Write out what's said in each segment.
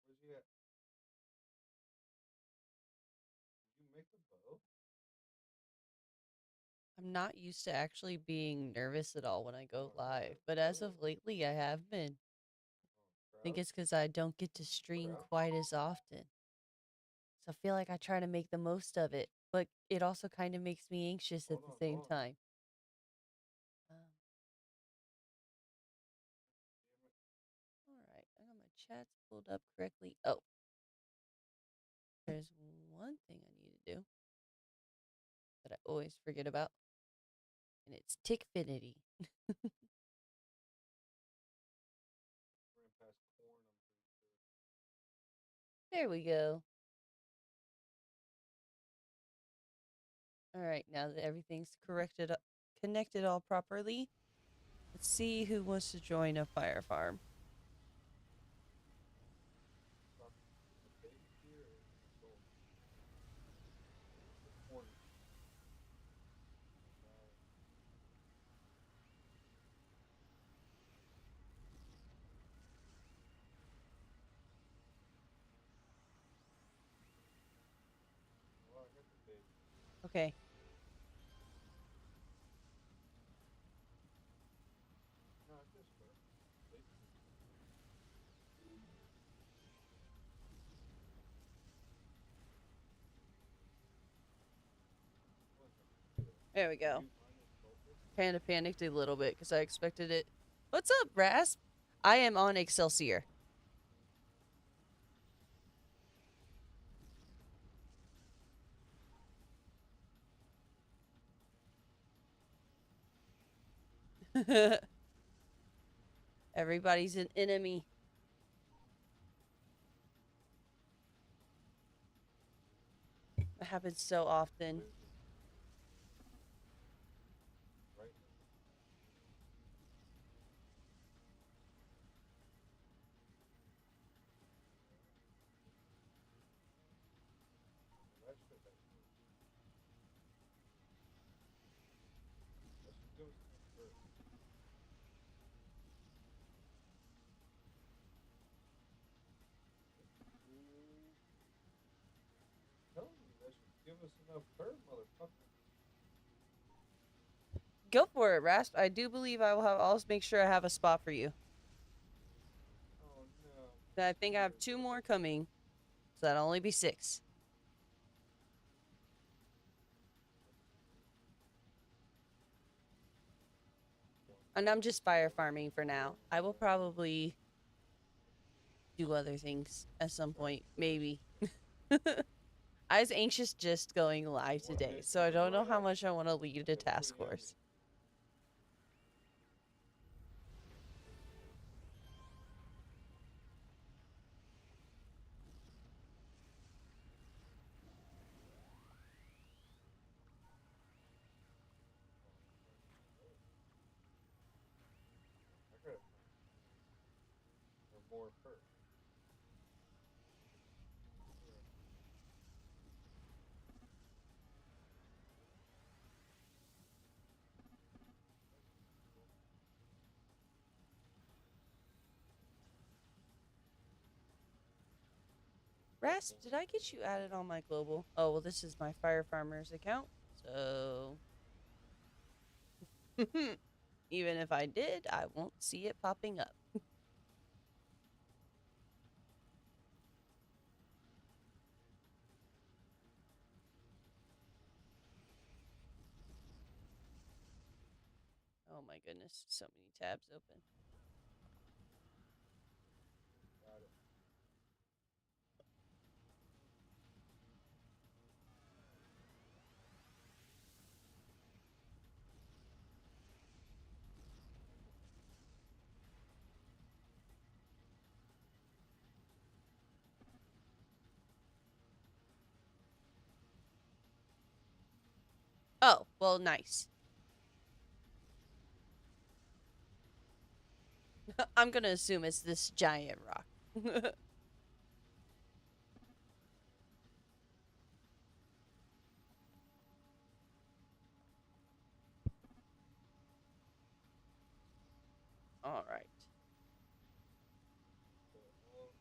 Where's he at? Did you make the bow? I'm not used to actually being nervous at all when I go Oh live, no, but as of lately, I have been. I think crowd, it's because I don't get to stream quite as often. So I feel like I try to make the most of it, but it also kind of makes me anxious at hold the on, same hold on. time. Um, Damn it. all right, I got my chats pulled up correctly. Oh, there's one thing I need to do that I always forget about, and it's Tickfinity. Ran past corn, I'm pretty sure. There we go. All right, now that everything's connected all properly, let's see who wants to join a fire farm. Talking to the baby deer or adult? The corn is dying. Oh, I got the baby. Okay. No, it's just her. Baby deer. What the hell? There we Are go. you minus sulfur? Kind of panicked a little bit because I expected it. What's up, Rasp? I am on Excelsior. Everybody's an enemy. It happens so often. Wizard. Brightness. Well, that shit has worked. Let's just give us enough fur. Mm, telling you, that should give us enough fur, motherfucker. Go for it, Rasp. I do believe I will have. I'll make sure I have a spot for you. Oh no, I think I have deer. two more coming, so that'll only be six. And I'm just fire farming for now. I will probably do other things at some point, maybe. I was anxious just going live today, so I don't know how much I want to lead a task Everybody on me. force. I gotta find or more fur. Rasp, did I get you added on my global? Oh, well, this is my Fire Farmers account. So, even if I did, I won't see it popping up. Oh my goodness, so many tabs open. Got it. Oh, well, nice. I'm gonna assume it's this giant rock. All right. So, oh,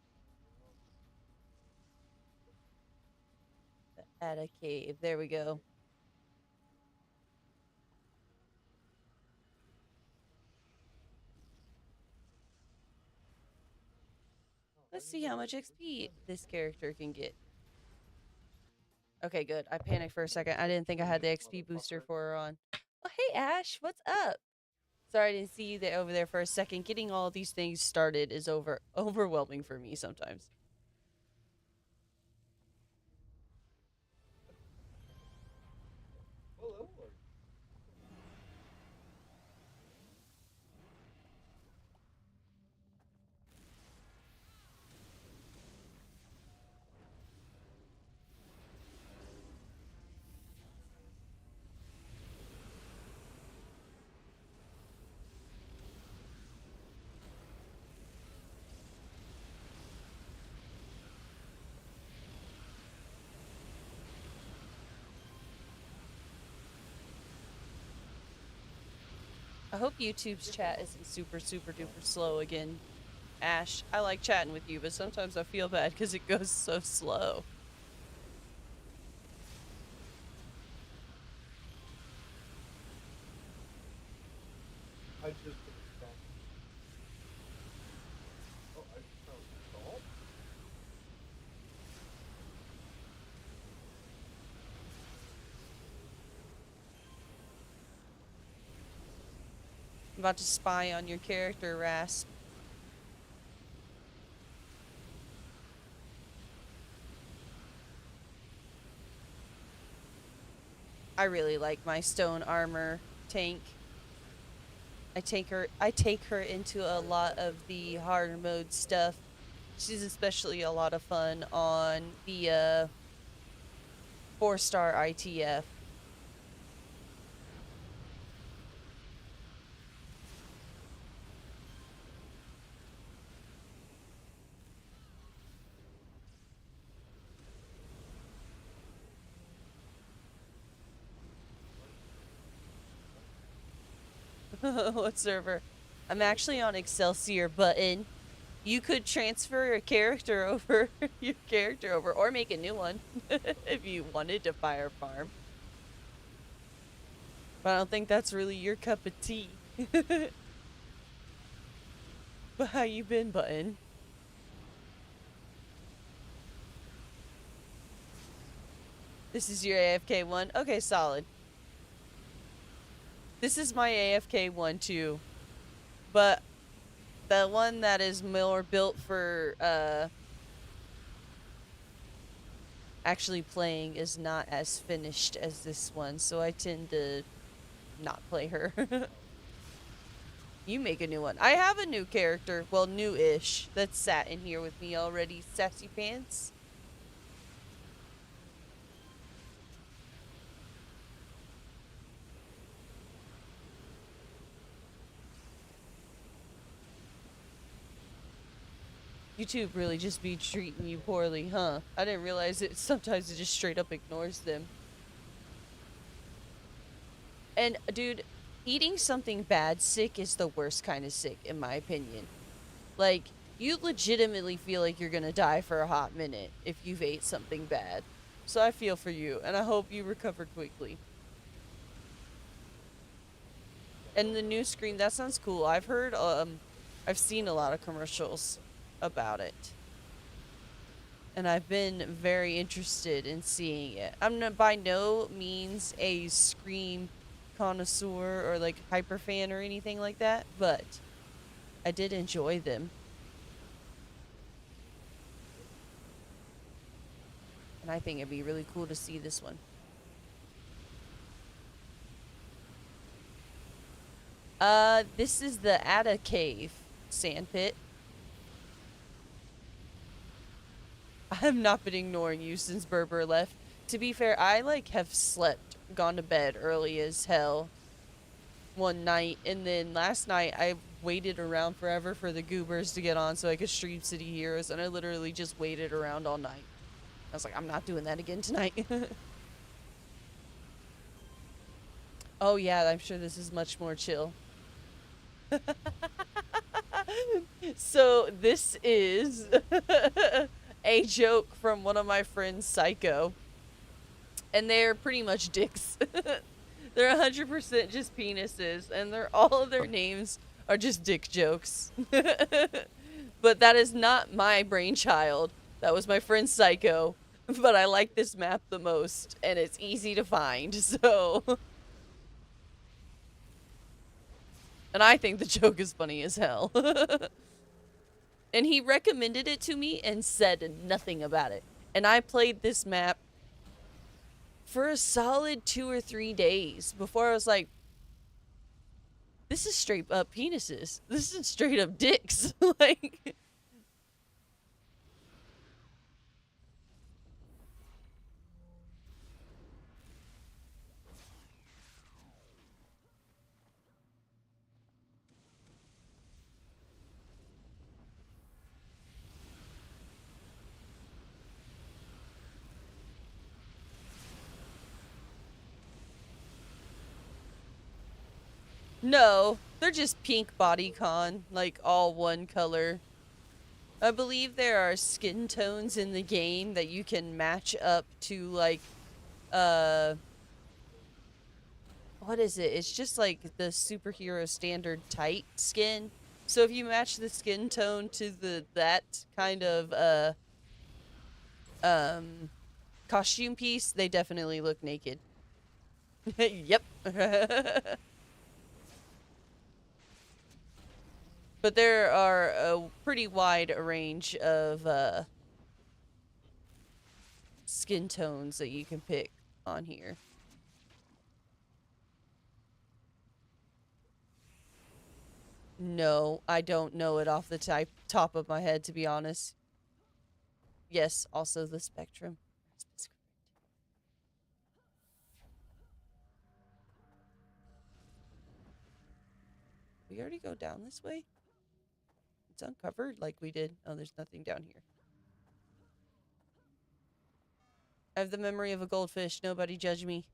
no. At a cave. There we go. Let's see how much XP this character can get. Okay, good. I panicked for a second. I didn't think I had the XP booster for her on. Oh, hey, Ash. What's up? Sorry, I didn't see you there over there for a second. Getting all these things started is overwhelming for me sometimes. What level are you? I hope YouTube's chat isn't super duper slow again. Ash, I like chatting with you, but sometimes I feel bad because it goes so slow. I just put it down. Oh, I just found salt. I'm about to spy on your character, Rasp. I really like my stone armor tank. I take her into a lot of the hard mode stuff. She's especially a lot of fun on the 4-star ITF. What server? I'm actually on Excelsior button. You could transfer your character over, or make a new one if you wanted to fire farm. But I don't think that's really your cup of tea. But how you been, button? This is your AFK one? Okay, solid. This is my AFK one too. But the one that is more built for actually playing is not as finished as this one, so I tend to not play her. You make a new one. I have a new character, well, new-ish, that's sat in here with me already. Sassy Pants. YouTube really just be treating you poorly, huh? I didn't realize it. Sometimes it just straight up ignores them. And, dude, eating something bad sick is the worst kind of sick, in my opinion. Like, you legitimately feel like you're gonna die for a hot minute if you've ate something bad. So I feel for you, and I hope you recover quickly. And the new screen, that sounds cool. I've heard, I've seen a lot of commercials about it. And I've been very interested in seeing it. I'm not, by no means a Scream connoisseur or like hyper fan or anything like that, but I did enjoy them. And I think it'd be really cool to see this one. This is the Ada Cave sandpit. I have not been ignoring you since Berber left. To be fair, I like have slept, gone to bed early as hell one night, and then last night I waited around forever for the goobers to get on so I could stream City Heroes, and I literally just waited around all night. I was like, I'm not doing that again tonight. Oh yeah, I'm sure this is much more chill. So this is a joke from one of my friends, Psycho. and they're pretty much dicks. They're 100% just penises, and all of their names are just dick jokes. But that is not my brainchild. That was my friend Psycho. But I like this map the most, and it's easy to find, so... And I think the joke is funny as hell. And he recommended it to me and said nothing about it. And I played this map for a solid 2 or 3 days before I was like, this is straight up penises. This is straight up dicks. Like... No, they're just pink bodycon, like all one color. I believe there are skin tones in the game that you can match up to, like, what is it? It's just like the superhero standard tight skin. So if you match the skin tone to that kind of, costume piece, they definitely look naked. Yep. But there are a pretty wide range of skin tones that you can pick on here. No, I don't know it off the top of my head, to be honest. Yes, also the spectrum. We already go down this way? It's uncovered like we did. Oh, there's nothing down here. I have the memory of a goldfish. Nobody judge me.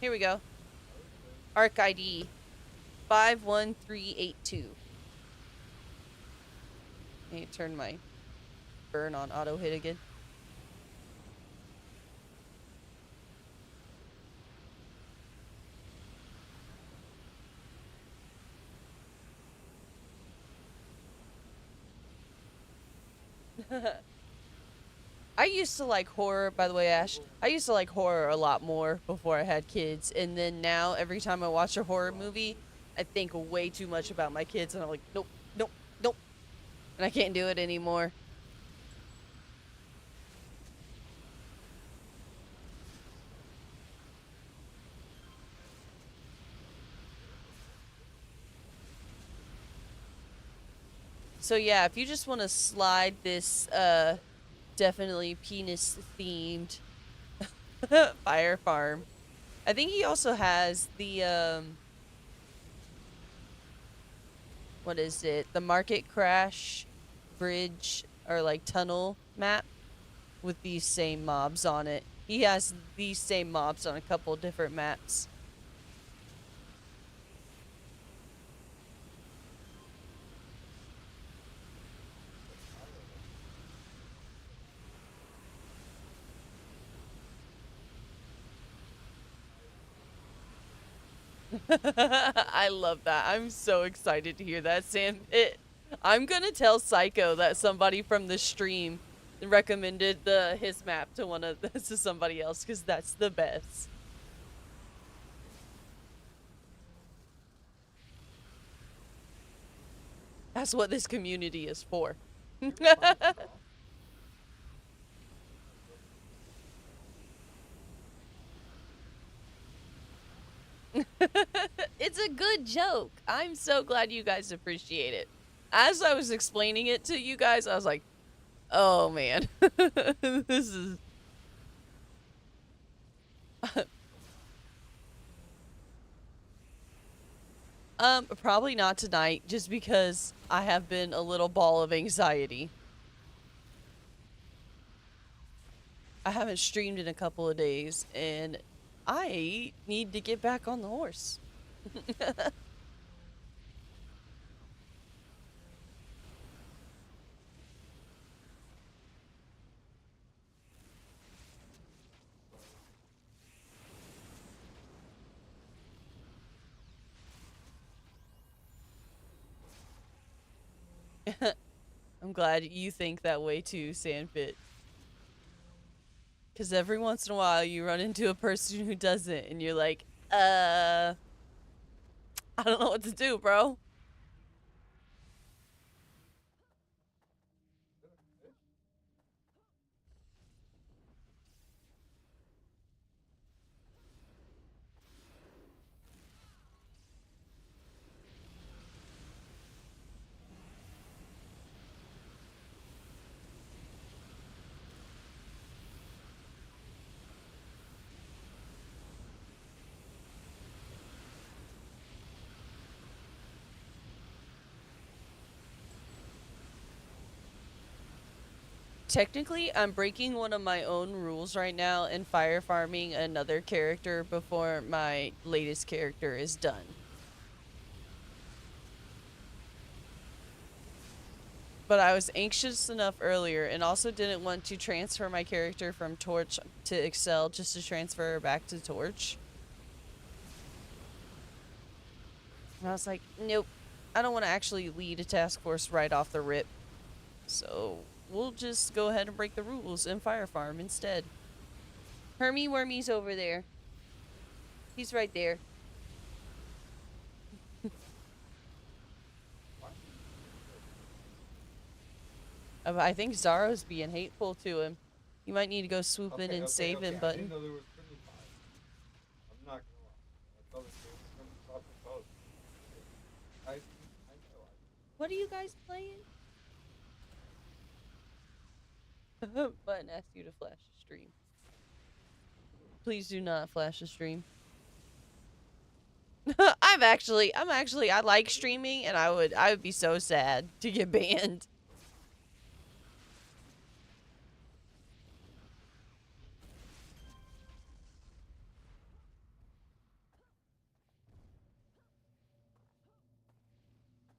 Here we go. ARC ID 51382. I need to turn my burn on auto hit again. I used to like horror, by the way, Ash. I used to like horror a lot more before I had kids. And then now, every time I watch a horror movie, I think way too much about my kids. And I'm like, nope, nope, nope. And I can't do it anymore. So yeah, if you just want to slide this, definitely penis-themed fire farm. I think he also has the, what is it? The Market Crash bridge, or like tunnel map with these same mobs on it. He has these same mobs on a couple different maps. I love that. I'm so excited to hear that, Sam. I'm gonna tell Psycho that somebody from the stream recommended his map to to somebody else, because that's the best. That's what this community is for. It's a good joke. I'm so glad you guys appreciate it. As I was explaining it to you guys, I was like, oh man, this is... Probably not tonight, just because I have been a little ball of anxiety. I haven't streamed in a couple of days, and I need to get back on the horse. I'm glad you think that way too, Sandpit. Because every once in a while you run into a person who doesn't, and you're like, I don't know what to do, bro. Is that a fish? Technically, I'm breaking one of my own rules right now and fire farming another character before my latest character is done. But I was anxious enough earlier and also didn't want to transfer my character from Torch to Excel just to transfer her back to Torch. And I was like, nope, I don't want to actually lead a task force right off the rip. So we'll just go ahead and break the rules and fire farm instead. Hermie Wormy's over there. He's right there. I think Zaro's being hateful to him. You might need to go swoop in and save him, I button. didn't know there was friendly fire. I'm not gonna lie. I thought it was friendly fire because I know. What are you guys playing? Button asked you to flash the stream. Please do not flash the stream. I like streaming, and I would be so sad to get banned.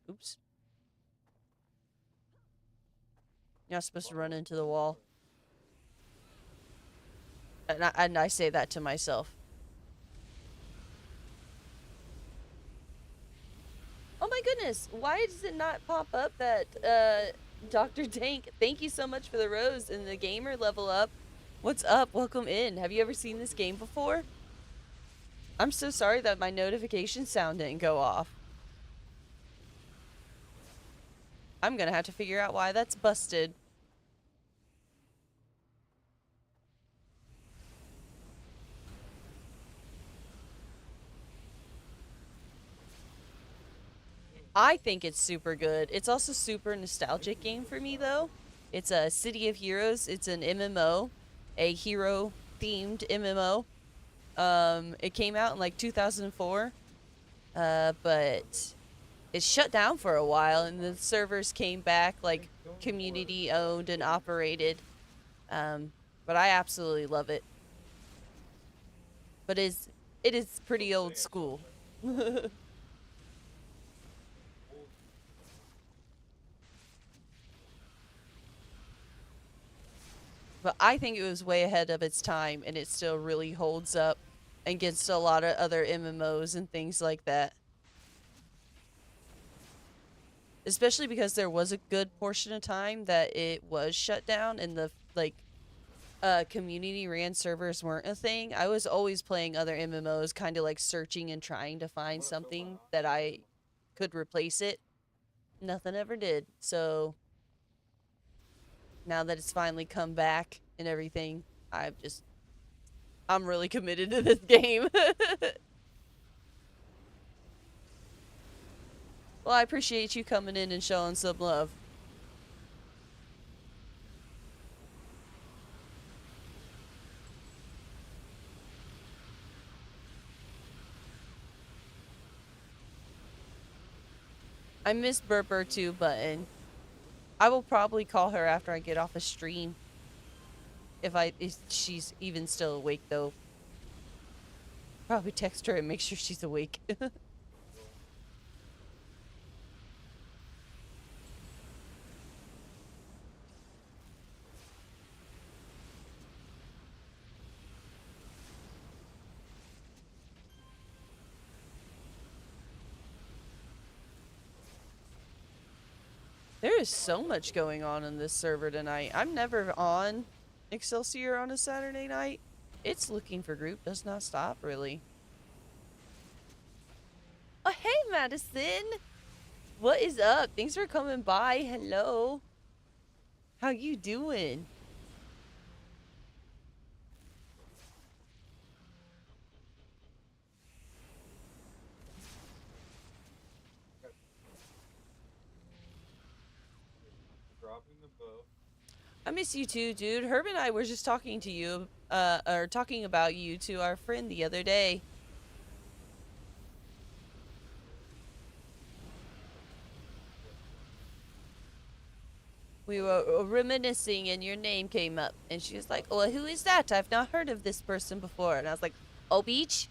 Oops. You're not supposed to run into the wall. And I say that to myself. Oh my goodness, why does it not pop up that, Dr. Dank, thank you so much for the rose and the gamer level up. What's up? Welcome in. Have you ever seen this game before? I'm so sorry that my notification sound didn't go off. I'm gonna have to figure out why that's busted. I think it's super good. It's also super nostalgic game for me though. It's a City of Heroes. It's an MMO, a hero themed MMO. It came out in like 2004. But it shut down for a while and the servers came back like community owned and operated. But I absolutely love it. But it is pretty old school. But I think it was way ahead of its time, and it still really holds up against a lot of other MMOs and things like that. Especially because there was a good portion of time that it was shut down and the community ran servers weren't a thing. I was always playing other MMOs, kind of like searching and trying to find something that I could replace it. Nothing ever did. So now that it's finally come back and everything, I'm really committed to this game. Well, I appreciate you coming in and showing some love. I miss Burper too, Button. I will probably call her after I get off a stream. if she's even still awake though. Probably text her and make sure she's awake. There is so much going on this server tonight. I'm never on Excelsior on a Saturday night. It's looking for group, does not stop, really. Oh, hey, Madison! What is up? Thanks for coming by. Hello. How you doing? Dropping the bow. I miss you too, dude. Herb and I were just talking to you, or talking about you to our friend the other day. We were reminiscing and your name came up. And she was like, well, who is that? I've not heard of this person before. And I was like, oh, Beach?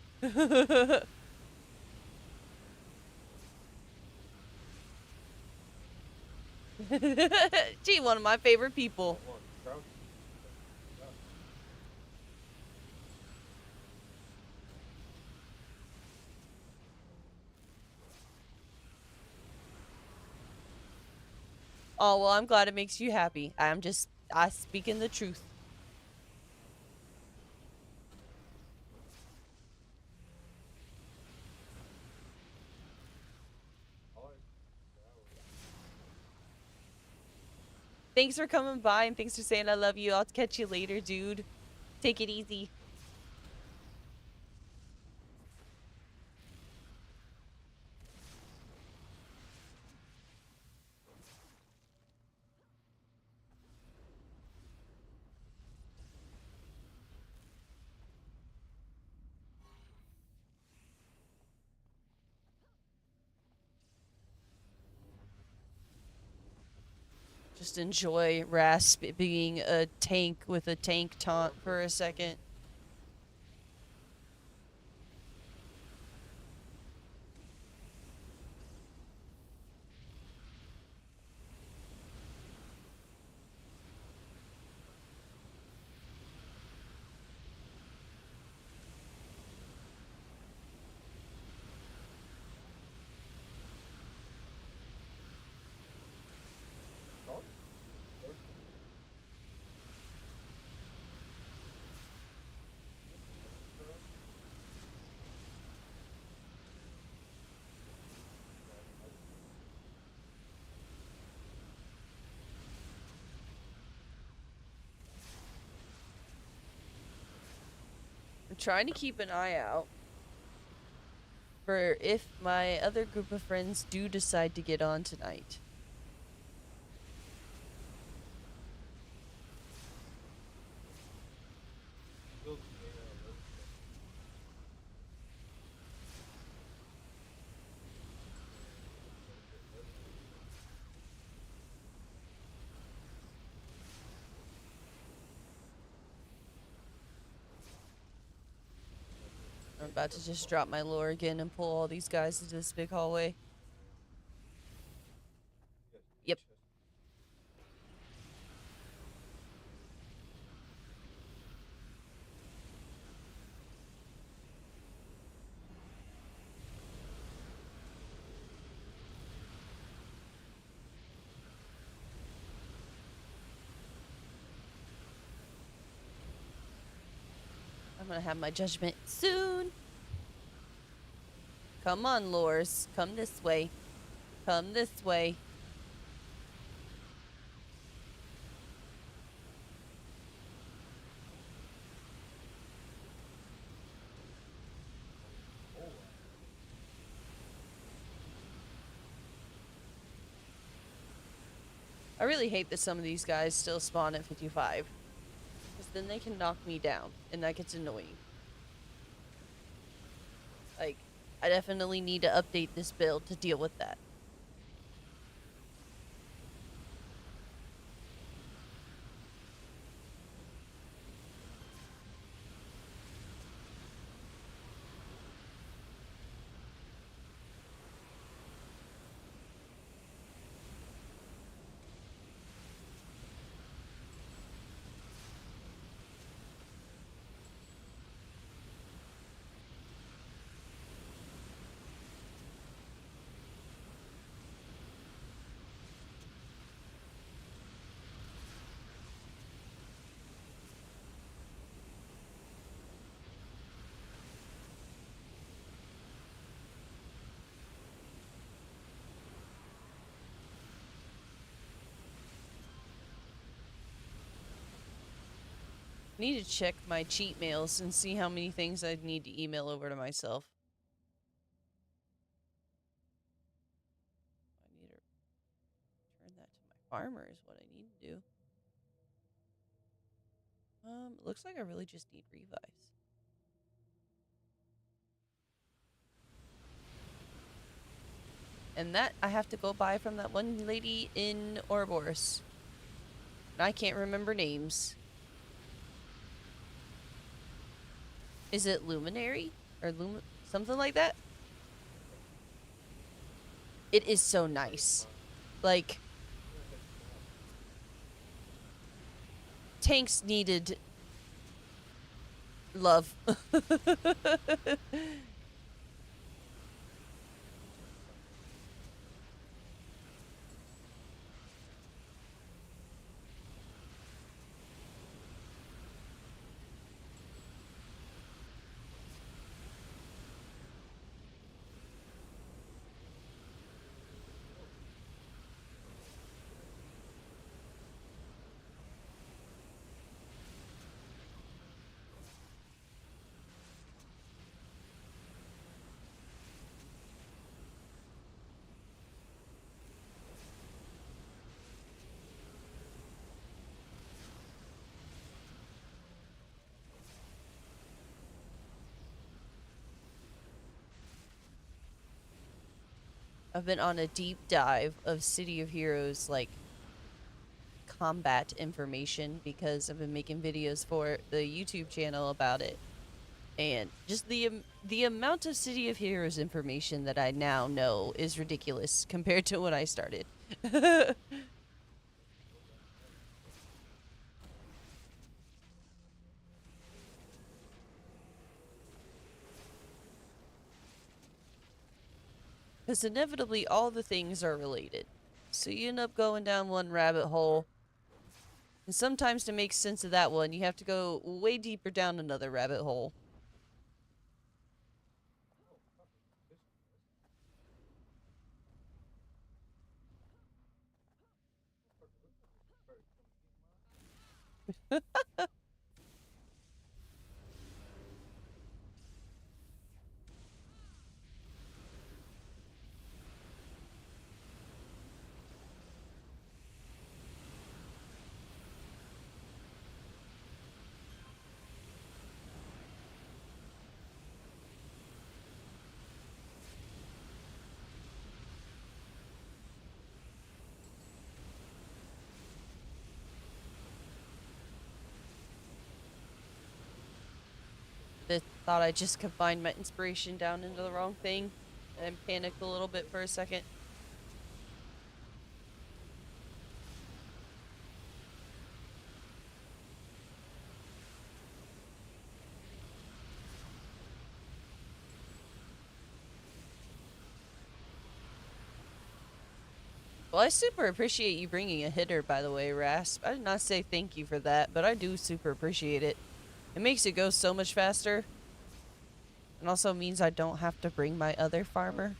Gee, one of my favorite people. Come on, crouch. Oh, well, I'm glad it makes you happy. I speaking the truth. Thanks for coming by and thanks for saying I love you. I'll catch you later, dude. Take it easy. Just enjoy Rasp being a tank with a tank taunt for a second. I'm trying to keep an eye out for if my other group of friends do decide to get on tonight. I'm about to just drop my lure again and pull all these guys into this big hallway. Yep. I'm gonna have my judgment soon. Come on, lures. Come this way. Come this way. I really hate that some of these guys still spawn at 55. Because then they can knock me down, and that gets annoying. Like, I definitely need to update this build to deal with that. Need to check my cheat mails and see how many things I need to email over to myself. I need to return that to my farmer is what I need to do. It looks like I really just need revise. And that I have to go buy from that one lady in Ouroboros. And I can't remember names. Is it Luminary? Or something like that? It is so nice. Like, tanks needed love. I've been on a deep dive of City of Heroes, like, combat information because I've been making videos for the YouTube channel about it. And just the amount of City of Heroes information that I now know is ridiculous compared to when I started. Because inevitably all the things are related. So you end up going down one rabbit hole. And sometimes to make sense of that one, you have to go way deeper down another rabbit hole. Thought I just combined my inspiration down into the wrong thing and panicked a little bit for a second. Well, I super appreciate you bringing a hitter, by the way, Rasp. I did not say thank you for that, but I do super appreciate it. It makes it go so much faster. And also means I don't have to bring my other farmer.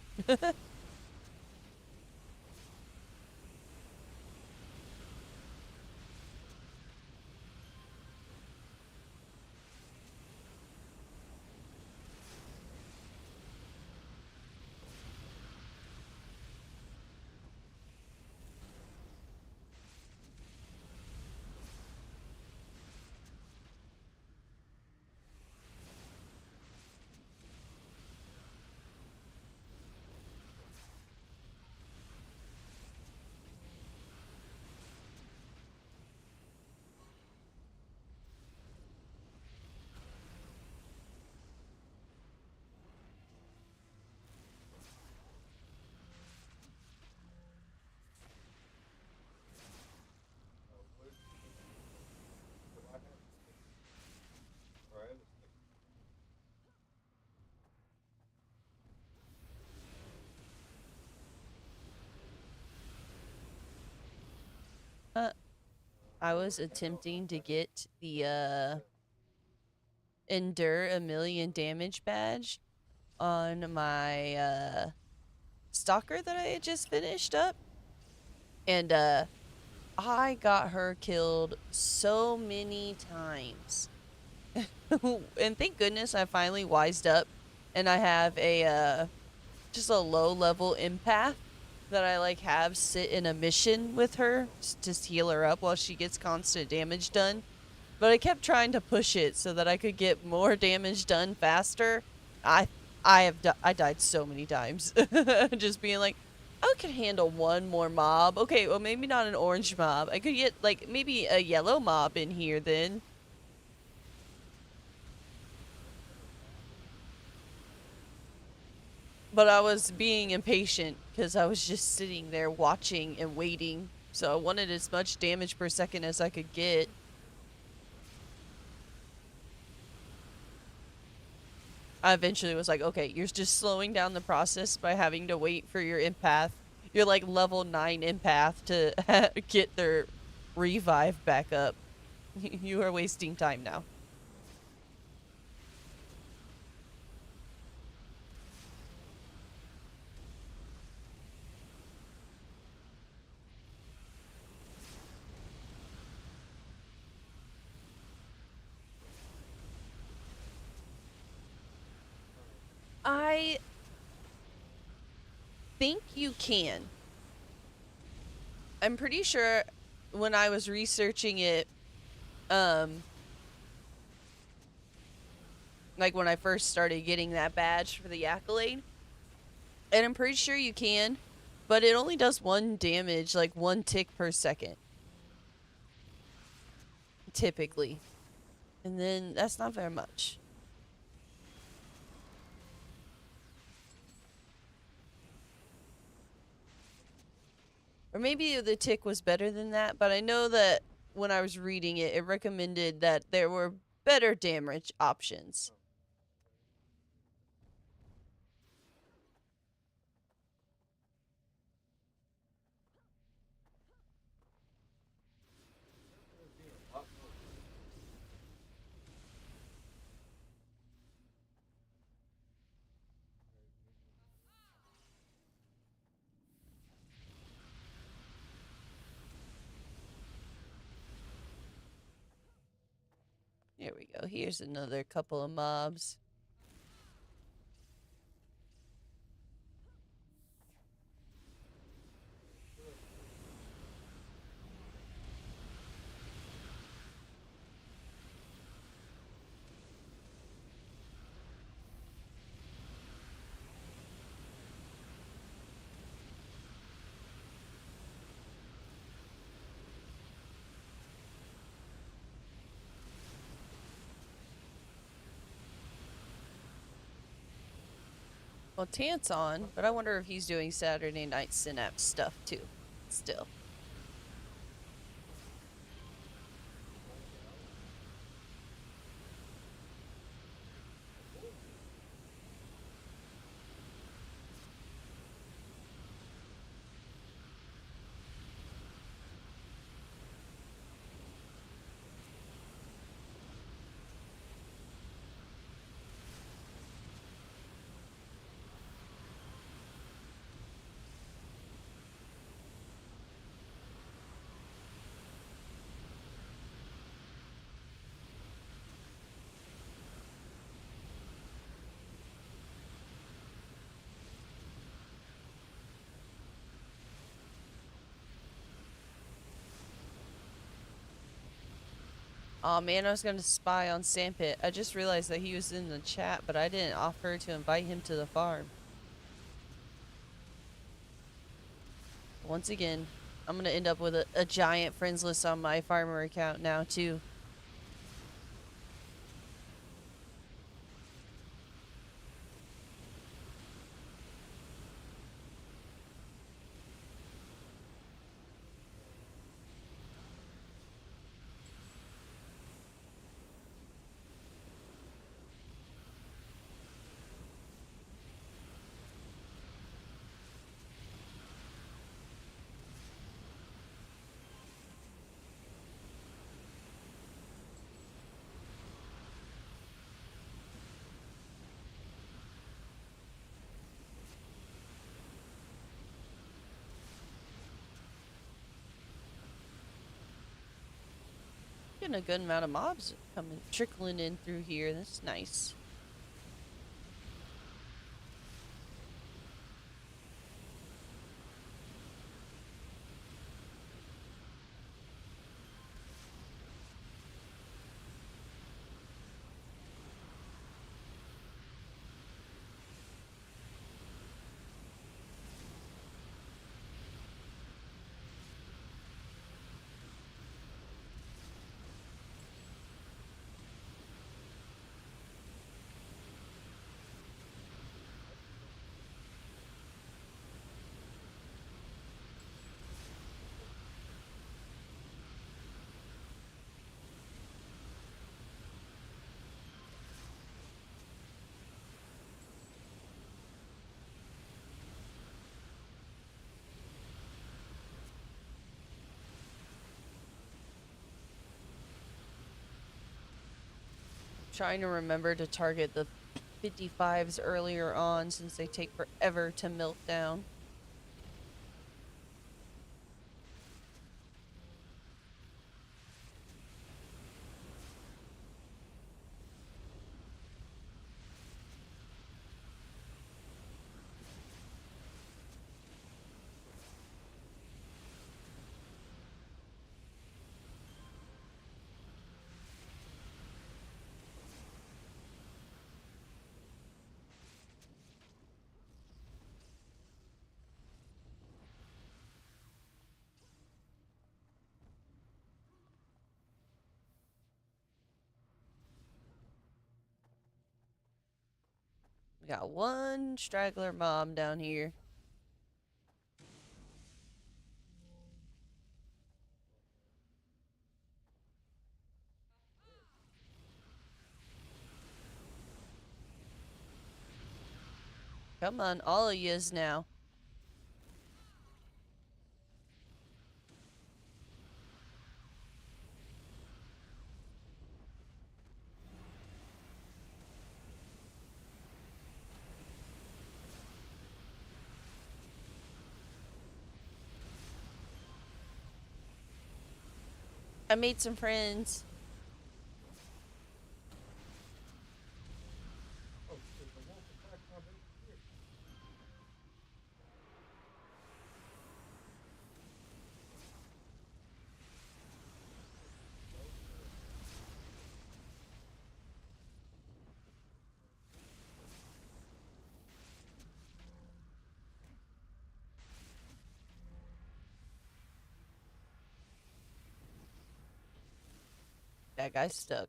I was attempting to get the endure 1,000,000 damage badge on my stalker that I had just finished up. And I got her killed so many times And thank goodness I finally wised up and I have a just a low level empath that I like have sit in a mission with her to heal her up while she gets constant damage done. But I kept trying to push it so that I could get more damage done faster. I I died so many times. Just being like, I could handle one more mob. Okay, well maybe not an orange mob. I could get like maybe a yellow mob in here then. But I was being impatient because I was just sitting there watching and waiting. So I wanted as much damage per second as I could get. I eventually was like, okay, you're just slowing down the process by having to wait for your empath. You're like level 9 empath to get their revive back up. You are wasting time now. I think you can. I'm pretty sure when I was researching it, um, like when I first started getting that badge for the accolade, and I'm pretty sure you can, but it only does 1 damage, like 1 tick per second, typically. And then that's not very much. Or maybe the tick was better than that, but I know that when I was reading it, it recommended that there were better damage options. There'd be a lot more. Here we go. Here's another couple of mobs. Well, Tant's on, but I wonder if he's doing Saturday Night Synapse stuff too. Still. Oh man, I was gonna spy on Sandpit. I just realized that he was in the chat, but I didn't offer to invite him to the farm. Once again, I'm gonna end up with a giant friends list on my farmer account now too. getting a good amount of mobs coming, trickling in through here. That's nice. Trying to remember to target the 55s earlier on since they take forever to melt down. We got one straggler mob down here. Come on, all of yous now. I made some friends. Oh, shit, the wolf attacked my base here. That guy's stuck.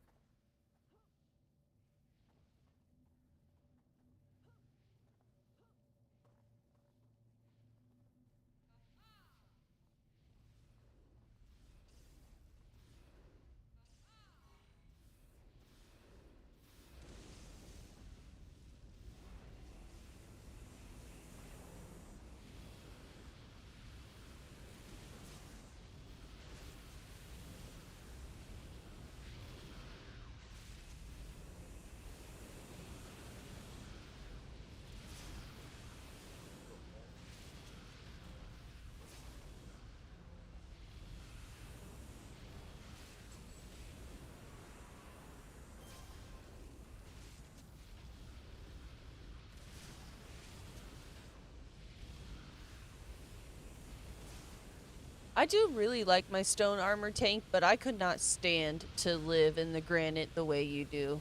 I do really like my stone armor tank, but I could not stand to live in the granite the way you do.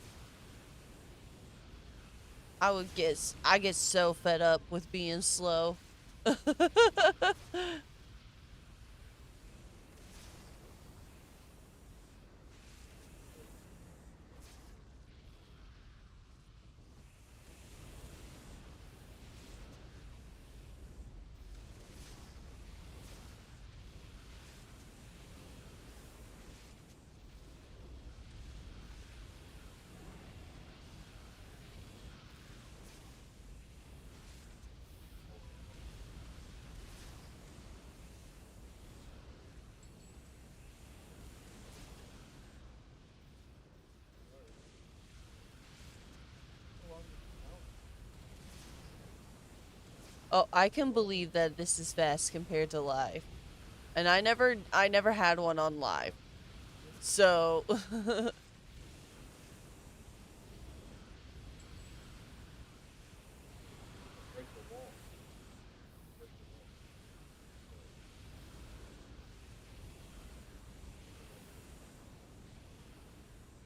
I get so fed up with being slow. Oh, I can believe that this is fast compared to live. And I never had one on live. So Break the wall. Break the wall.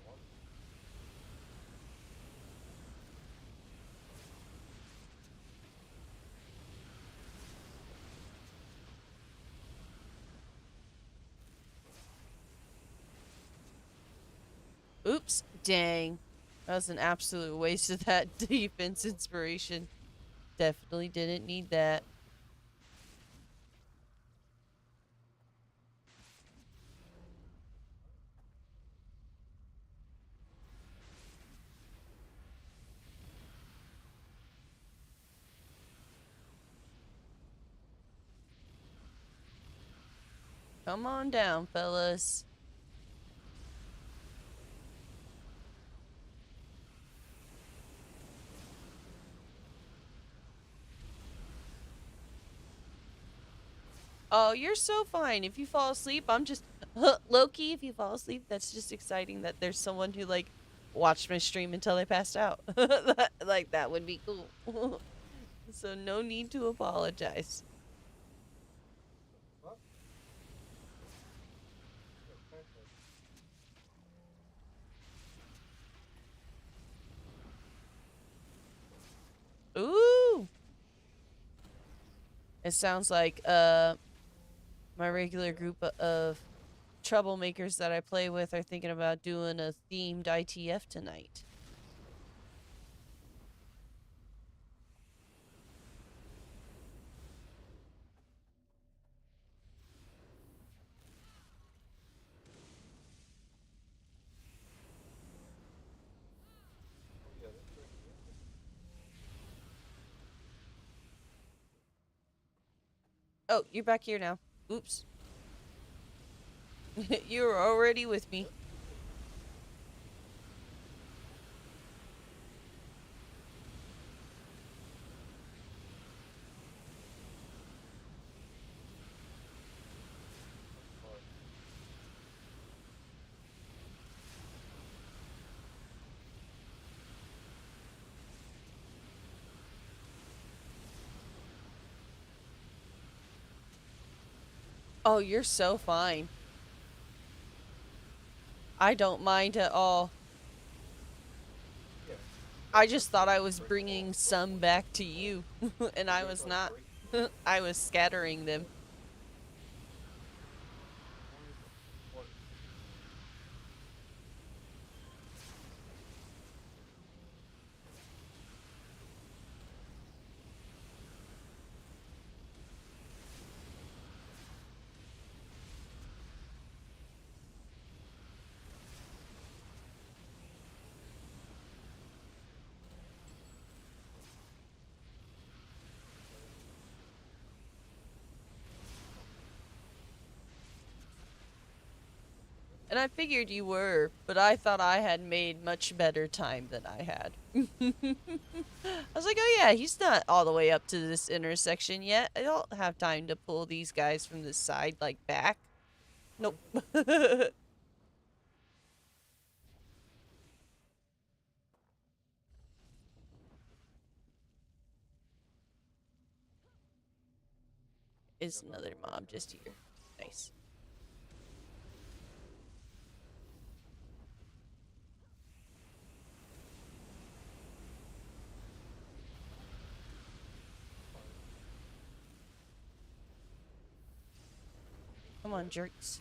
Water. oops, dang. That was an absolute waste of that defense inspiration. Definitely didn't need that. Come on down, fellas. Oh, you're so fine. If you fall asleep, I'm just Loki. If you fall asleep, that's just exciting that there's someone who like watched my stream until I passed out. Like that would be cool. So no need to apologize. What? Yeah, perfect. Ooh, it sounds like my regular group of troublemakers that I play with are thinking about doing a themed ITF tonight. Oh yeah, that's right. Oh, you're back here now. Oops. You were already with me. Hard. Oh, you're so fine. I don't mind at all. Yeah. I That's just just thought I break was break the wall. bringing Break the some wall. back to you, and Yeah, I you have was to like not. break the wall. I was scattering them. Why is it important? And I figured you were, but I thought I had made much better time than I had. I was like, oh yeah, he's not all the way up to this intersection yet. I don't have time to pull these guys from this side, like, back. Nope. Is another Another mob random just here. one. Nice. Come on, jerks.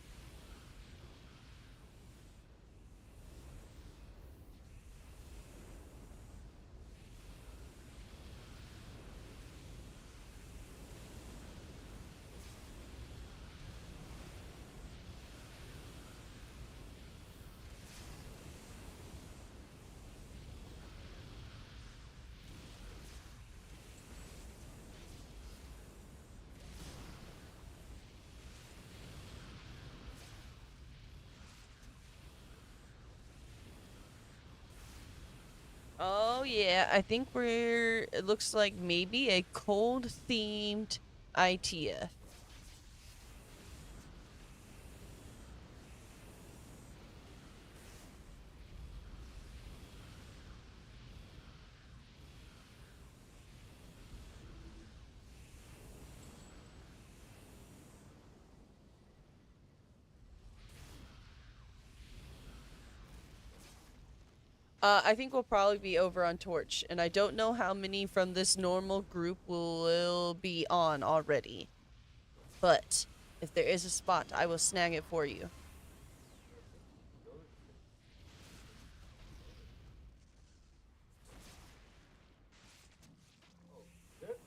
Oh yeah, I think it looks like maybe a cold themed ITF. I think we'll probably be over on Torch, and I don't know how many from this normal group will be on already. But if there is a spot, I will snag it for you. Oh, shit.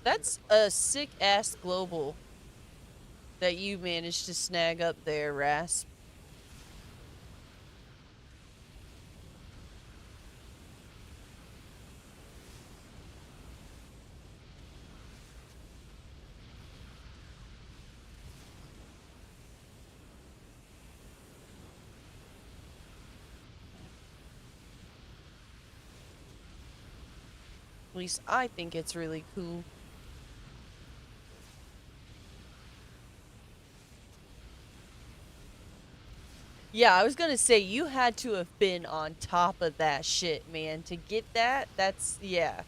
That's a sick ass global that you managed to snag up there, Rasp. At least I think it's really cool. Yeah, I was gonna say, you had to have been on top of that shit, man. To get that, that's, yeah.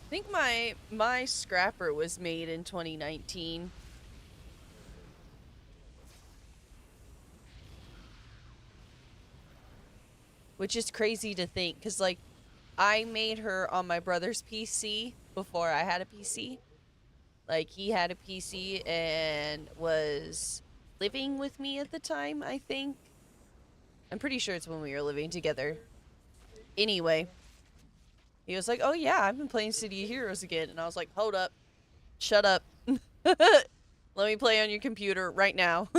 I think my scrapper was made in 2019. Which is crazy to think, because, like, I made her on my brother's PC before I had a PC. Like, he had a PC and was living with me at the time, I think. I'm pretty sure it's when we were living together. Anyway, he was like, oh yeah, I've been playing City of Heroes again. And I was like, hold up. Shut up. Let me play on your computer right now.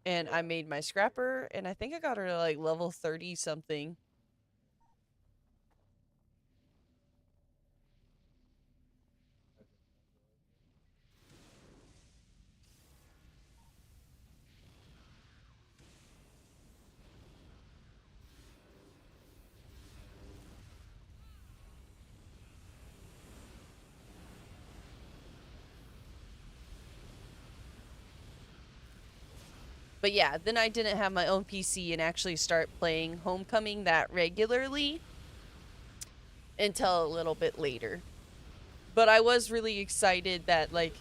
And I made my scrapper, and I think I got her to, like, level 30 something. But yeah, then I didn't have my own PC and actually start playing Homecoming that regularly until a little bit later. But I was really excited that, like,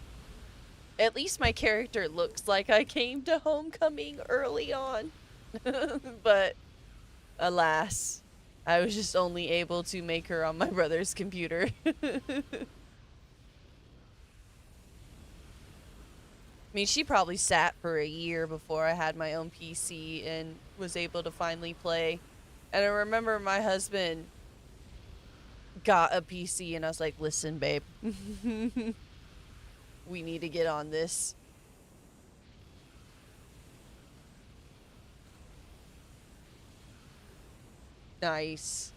at least my character looks like I came to Homecoming early on. But alas, I was just only able to make her on my brother's computer. I mean, she probably sat for a year before I had my own PC and was able to finally play. And I remember my husband got a PC and I was like, listen, babe, we need to get on this. Nice.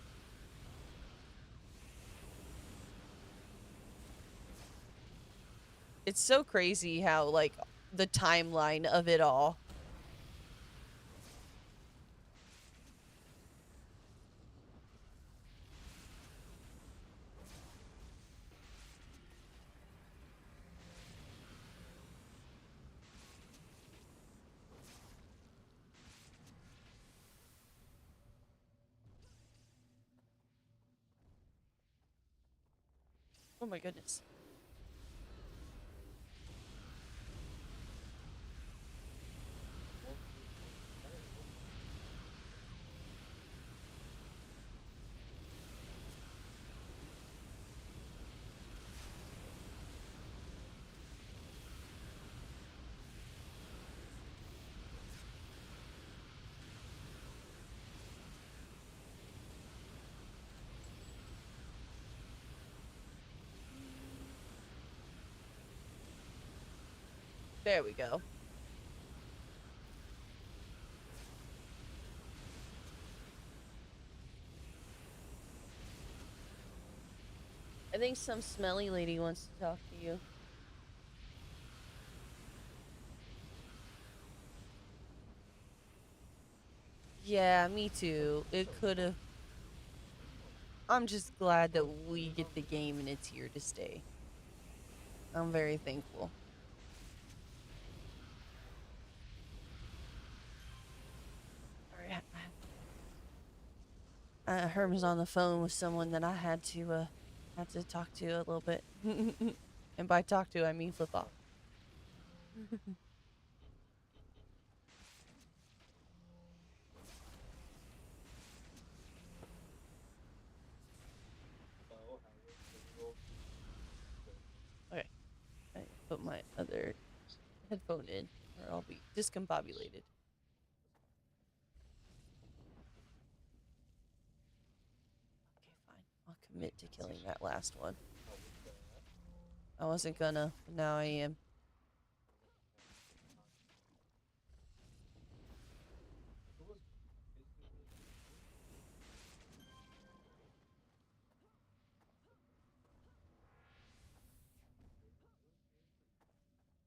It's so crazy how, like, the timeline of it all. Oh my goodness. There we go. I think some smelly lady wants to talk to you. Yeah, me too. It could have. I'm just glad that we get the game and it's here to stay. I'm very thankful. Alright. Herm's on the phone with someone that I had to talk to a little bit. And by talk to, I mean flip off. Okay. I put my other headphone in, or I'll be discombobulated. Okay, fine. I'll commit to killing that last one. I wasn't gonna, but now I am.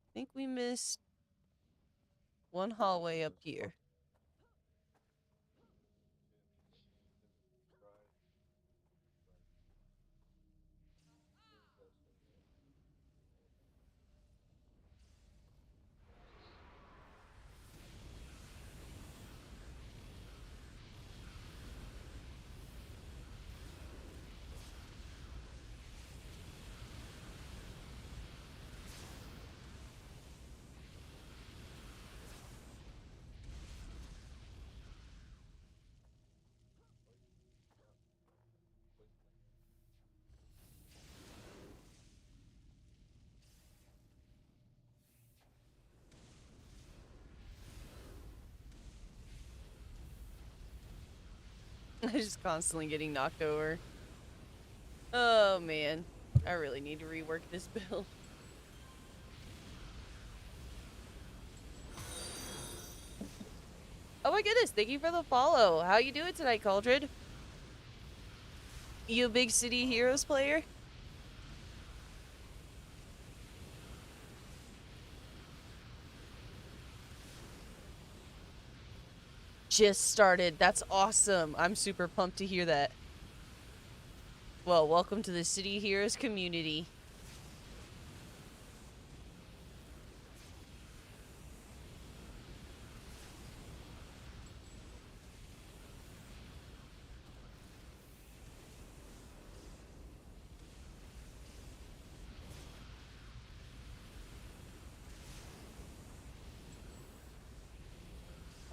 I think we missed one hallway up here. I'm just constantly getting knocked over. Oh man, I really need to rework this build. Oh my goodness, thank you for the follow. How you doing tonight, Cauldred? You a big City Heroes player? Just started. That's awesome. I'm super pumped to hear that. Well, welcome to the City Heroes community.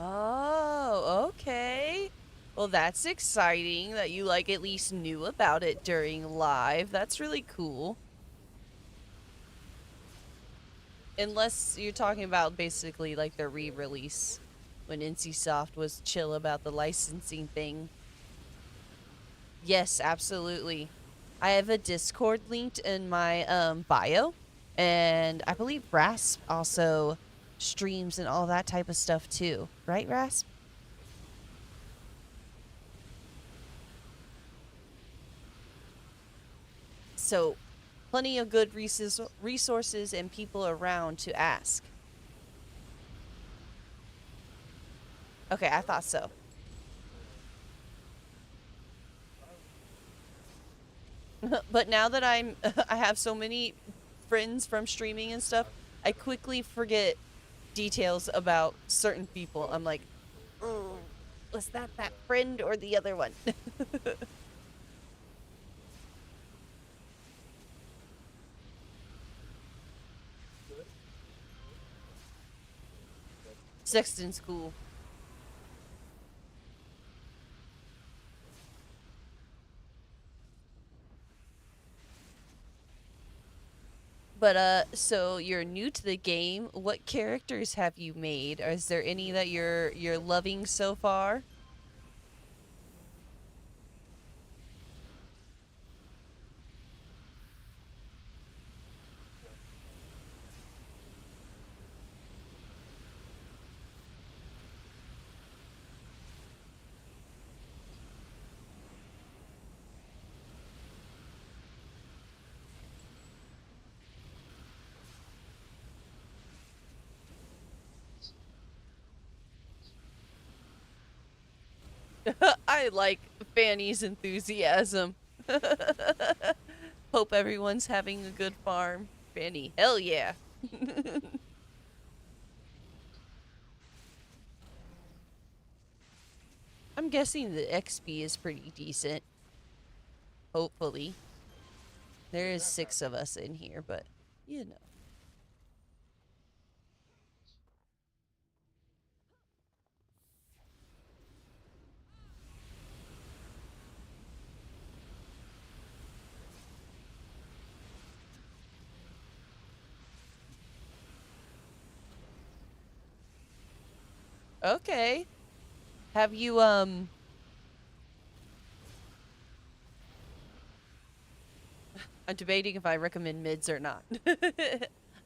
Oh, okay. Well, that's exciting that you like at least knew about it during live. That's really cool. Unless you're talking about basically like the re-release when NCSoft was chill about the licensing thing. Yes, absolutely. I have a Discord linked in my bio, and I believe Rasp also streams and all that type of stuff too. Right, Rasp? So, plenty of good resources and people around to ask. Okay, I thought so. But now that I have so many friends from streaming and stuff, I quickly forget details about certain people. I'm like, oh, was that friend or the other one? Sexton's cool. But so you're new to the game. What characters have you made? Is there any that you're loving so far? I like Fanny's enthusiasm. Hope everyone's having a good farm. Fanny, hell yeah. I'm guessing the XP is pretty decent. Hopefully. There is 6 of us in here, but you know. Okay. Have you I'm debating if I recommend mids or not.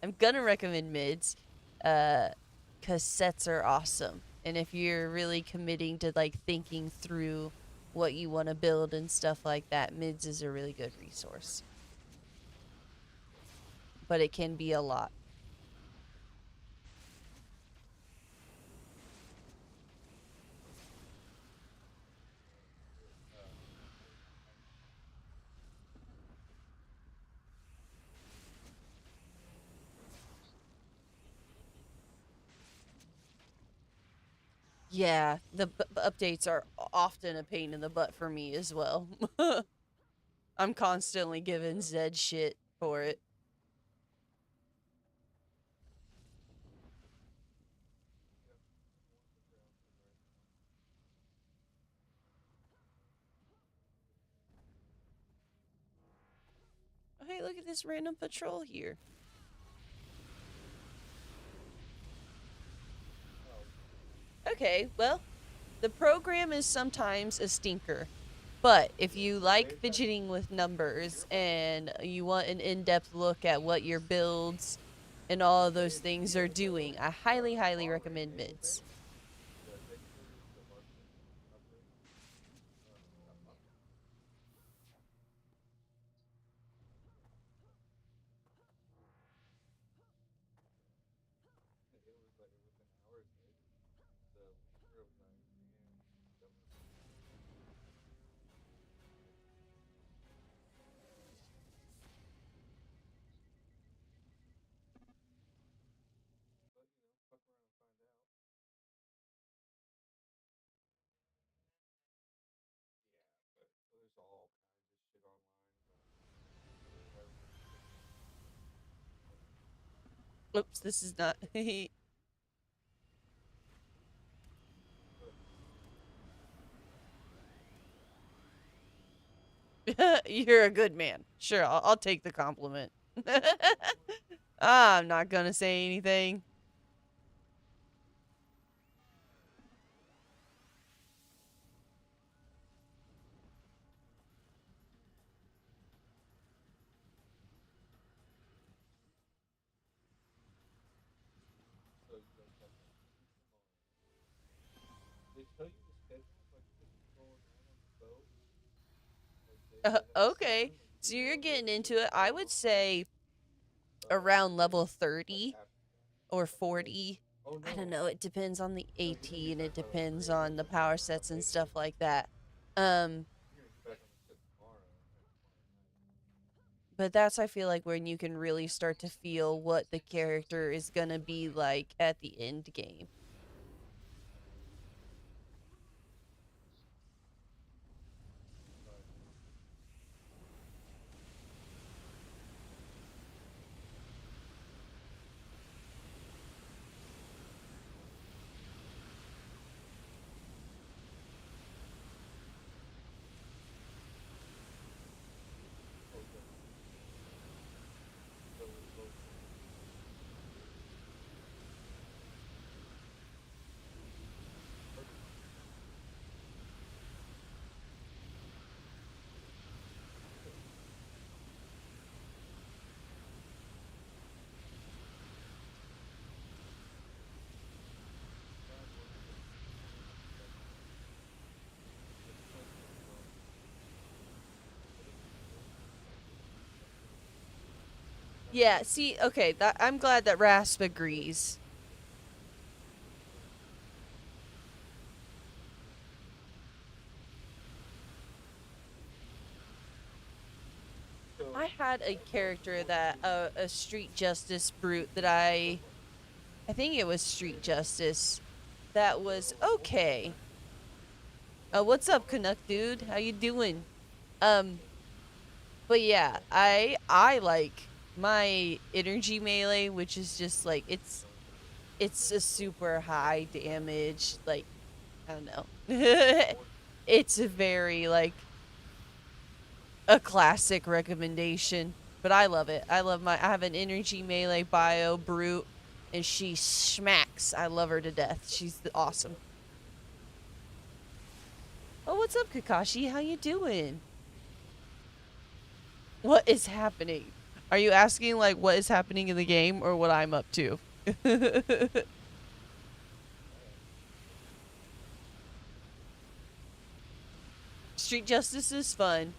I'm gonna recommend mids, cause sets are awesome. And if you're really committing to like thinking through what you want to build and stuff like that, mids is a really good resource. But it can be a lot. Yeah, the updates are often a pain in the butt for me as well. I'm constantly giving Zed shit for it. Oh, hey, look at this random patrol here. Okay, well, the program is sometimes a stinker. But if you like fidgeting with numbers and you want an in-depth look at what your builds and all of those things are doing, I highly, highly recommend mids. Oops, this is not. You're a good man. Sure, I'll take the compliment. I'm not gonna say anything. Okay, so you're getting into it. I would say around level 30 or 40. I don't know. It depends on the AT and it depends on the power sets and stuff like that. Um, but that's I feel like when you can really start to feel what the character is gonna be like at the end game. Yeah, see, okay, I'm glad that Rasp agrees. had a character that a Street Justice brute that I think it was Street Justice that was okay. What's up, Canuck dude? How you doing? Um, but yeah, I like my energy melee, which is just like it's a super high damage, like I don't know. It's a very like a classic recommendation, but I love it. I have an energy melee bio brute and she smacks. I love her to death. She's awesome. Oh, what's up, Kakashi? How you doing? What is happening? Are you asking like what is happening in the game or what I'm up to? Street Justice is fun.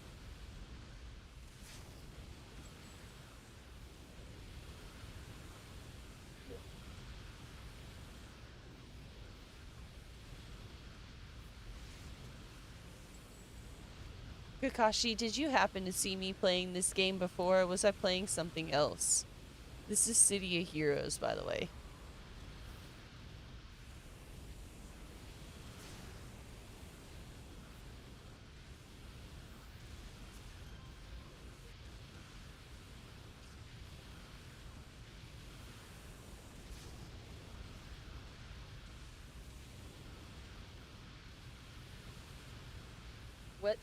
Kakashi, did you happen to see me playing this game before, or was I playing something else? This is City of Heroes, by the way. What?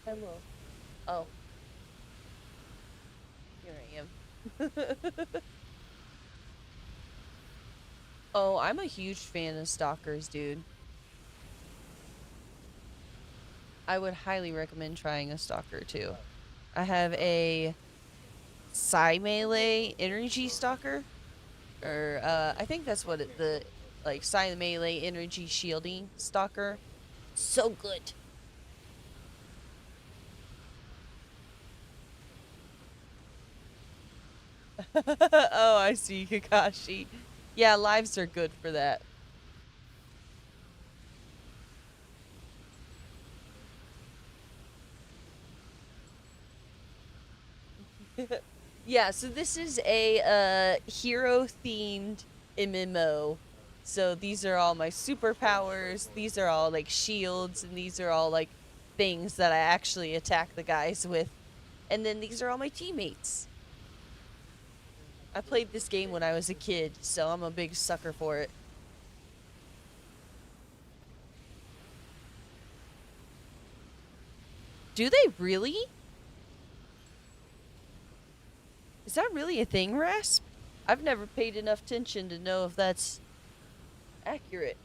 Hello. Oh, here I am. Oh, I'm a huge fan of Stalkers, dude. I would highly recommend trying a Stalker, too. I have a Psy Melee Energy Stalker. Or, I think that's what the, like, Psy Melee Energy Shielding Stalker. So good. Oh, I see, Kakashi. Yeah, lives are good for that. Yeah, so this is a hero themed MMO. So these are all my superpowers. These are all like shields, and these are all like things that I actually attack the guys with. And then these are all my teammates. I played this game when I was a kid, so I'm a big sucker for it. Do they really? Is that really a thing, Rasp? I've never paid enough attention to know if that's accurate.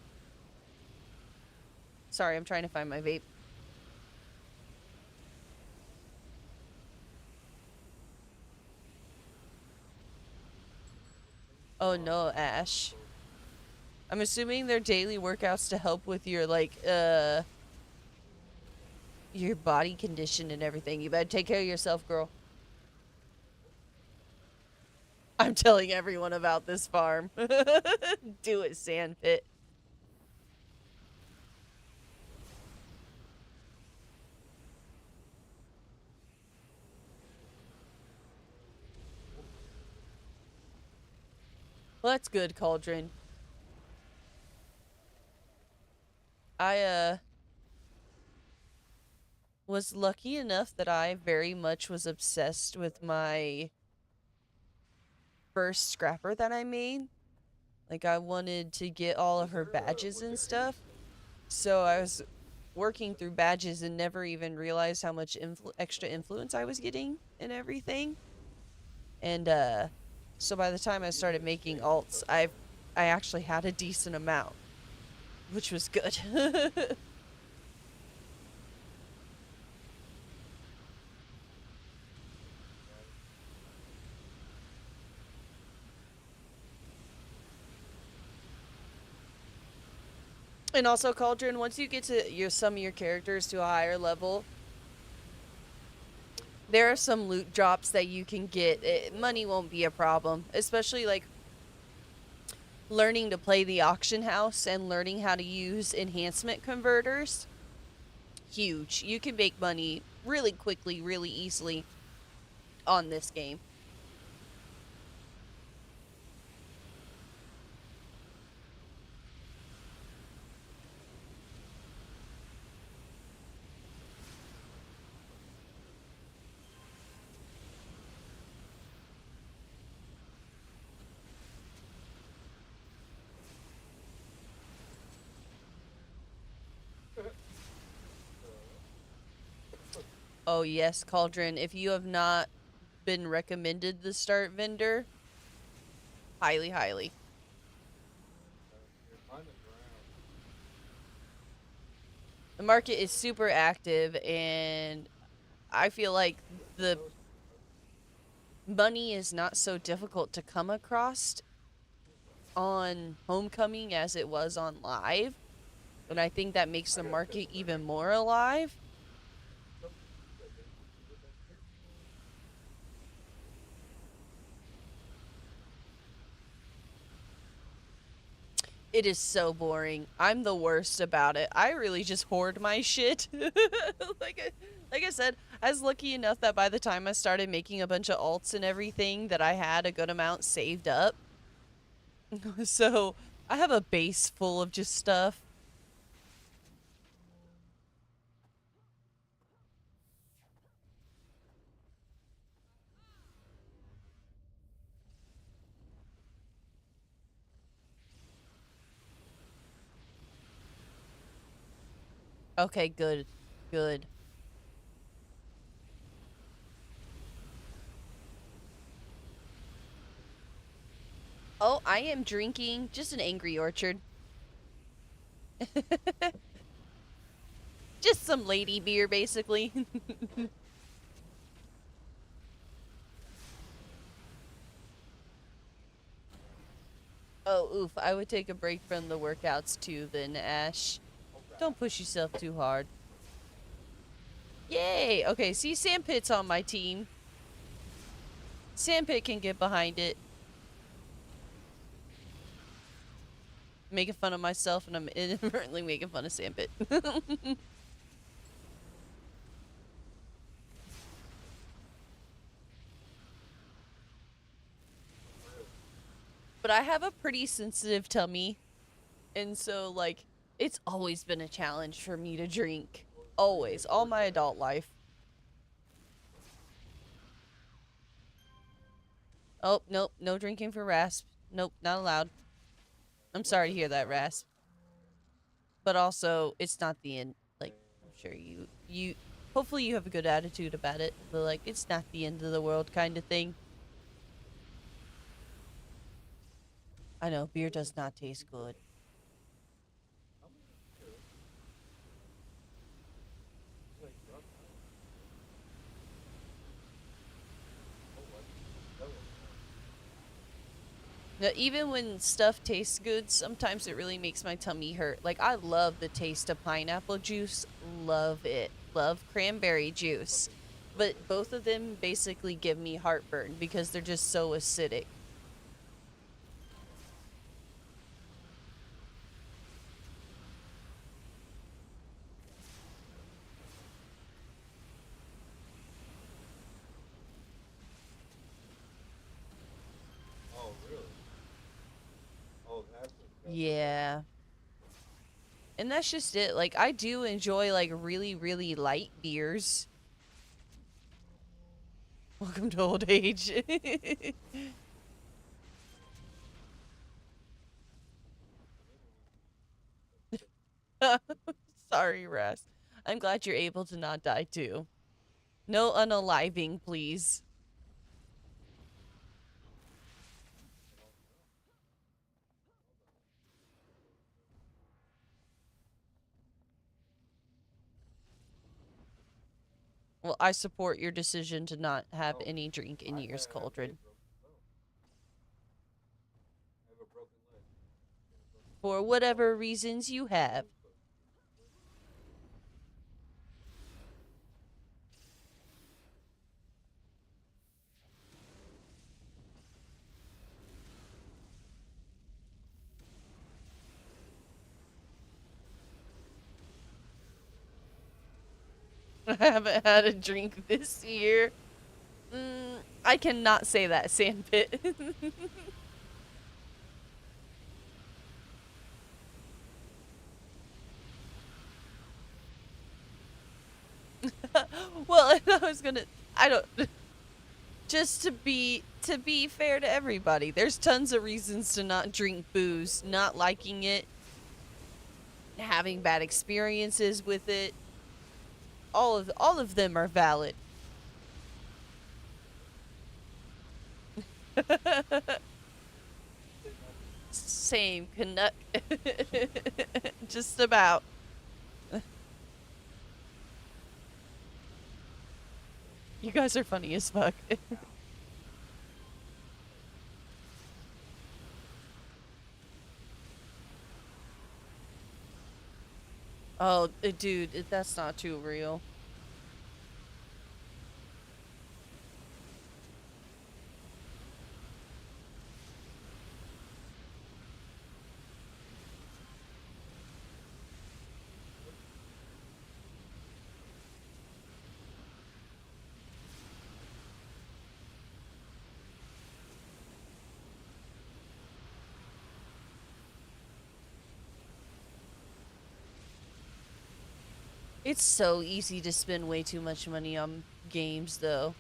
Sorry, I'm trying to find my vape. Oh no, Ash. I'm assuming they're daily workouts to help with your like your body condition and everything. You better take care of yourself, girl. I'm telling everyone about this farm. Do it, Sandpit. Well, that's good, Cauldron. I was lucky enough that I very much was obsessed with my first scrapper that I made. Like I wanted to get all of her badges and stuff. So I was working through badges and never even realized how much extra influence I was getting and everything. And so by the time I started making alts, I actually had a decent amount, which was good. And also, Cauldron, once you get to some of your characters to a higher level, there are some loot drops that you can get. Money won't be a problem, especially like learning to play the auction house and learning how to use enhancement converters. Huge. You can make money really quickly, really easily on this game. Oh yes, Cauldron, if you have not been recommended the start vendor, highly, highly. You're kind of drowned. The market is super active, and I feel like the money is not so difficult to come across on Homecoming as it was on Live. And I think that makes the market even more alive. It is so boring. I'm the worst about it. I really just hoard my shit. like I said, I was lucky enough that by the time I started making a bunch of alts and everything, that I had a good amount saved up. So I have a base full of just stuff. Okay, good. Good. Oh, I am drinking just an Angry Orchard. Just some lady beer, basically. Oh, oof. I would take a break from the workouts too, then, Ash. Don't push yourself too hard. Yay! Okay, see, Sandpit's on my team. Sandpit can get behind it. Making fun of myself, and I'm inadvertently making fun of Sandpit. But I have a pretty sensitive tummy. And so, like, it's always been a challenge for me to drink. Always. All my adult life. Oh, nope. No drinking for Rasp. Nope, not allowed. I'm sorry to hear that, Rasp. But also, it's not the end. Like, I'm sure you hopefully you have a good attitude about it. But, like, it's not the end of the world kind of thing. I know, beer does not taste good. Now, even when stuff tastes good, sometimes it really makes my tummy hurt. Like, I love the taste of pineapple juice. Love it. Love cranberry juice. But both of them basically give me heartburn because they're just so acidic. Oh, really? Oh, that's what. Yeah. And that's just it. Like, I do enjoy, like, really, really light beers. Welcome to old age. Sorry, Russ. I'm glad you're able to not die too. No unaliving, please. Well, I support your decision to not have Oh, any drink in I years, have a Cauldron. broken toe. I have a broken leg. For whatever reasons you have. haven't had a drink this year. I cannot say that, Sandpit. Well, I was gonna. I don't. Just to be fair to everybody, there's tons of reasons to not drink booze, not liking it, having bad experiences with it. All of them are valid. Same Canuck. Just about. You guys are funny as fuck. Oh, dude, that's not too real. It's so easy to spend way too much money on games, though.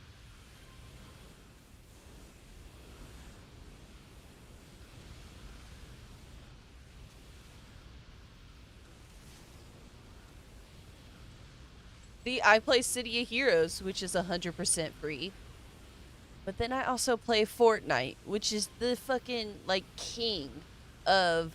I play City of Heroes, which is 100% free. But then I also play Fortnite, which is the fucking, like, king of,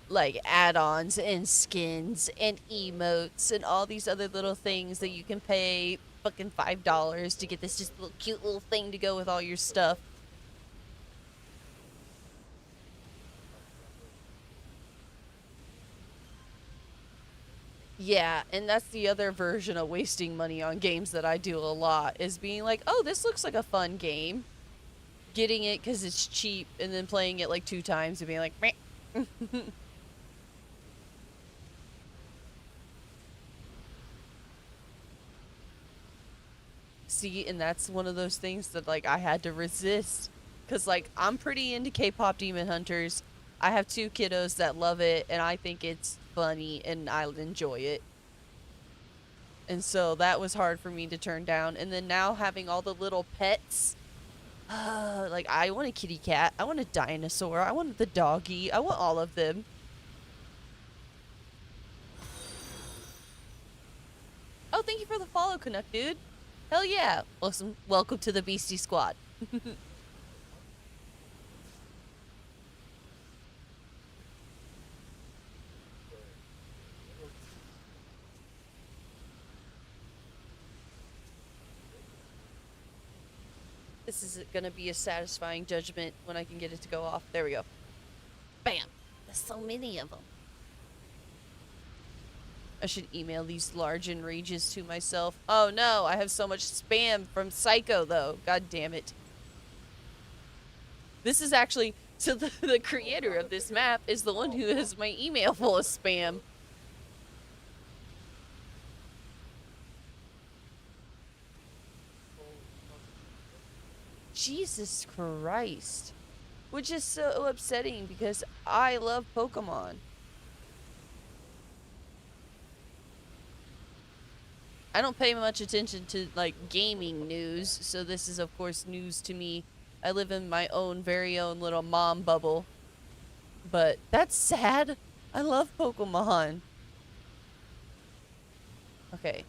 like, add-ons and skins and emotes and all these other little things that you can pay fucking $5 to get this just little cute little thing to go with all your stuff. Yeah, and that's the other version of wasting money on games that I do a lot, is being like, oh, this looks like a fun game. Getting it because it's cheap and then playing it like 2 times and being like, meh. See, and that's one of those things that, like, I had to resist. Because, like, I'm pretty into K-pop Demon Hunters. I have 2 kiddos that love it, and I think it's funny, and I enjoy it. And so that was hard for me to turn down. And then now having all the little pets. Like, I want a kitty cat. I want a dinosaur. I want the doggy. I want all of them. Oh, thank you for the follow, Canuck dude. Hell yeah. Welcome to the Beastie Squad. This is going to be a satisfying judgment when I can get it to go off. There we go. Bam. There's so many of them. I should email these large enrages to myself. Oh no, I have so much spam from Psycho though. God damn it. This is actually, so the creator of this map is the one who has my email full of spam. Jesus Christ. Which is so upsetting because I love Pokemon. I don't pay much attention to, like, gaming news, so this is, of course, news to me. I live in my own very own little mom bubble. But that's sad. I love Pokemon. Okay.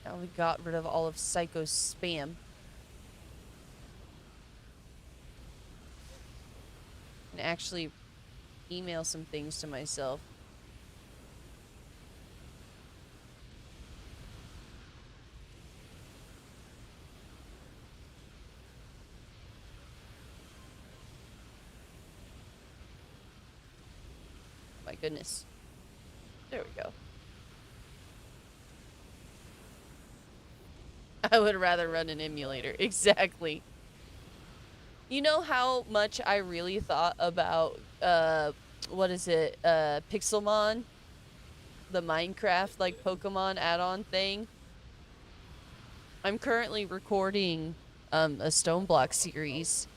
Now we got rid of all of Psycho's spam. And actually email some things to myself. My goodness. There we go. I would rather run an emulator. Exactly. You know how much I really thought about, what is it, Pixelmon? The Minecraft, like, Pokemon add-on thing? I'm currently recording a Stone Block series,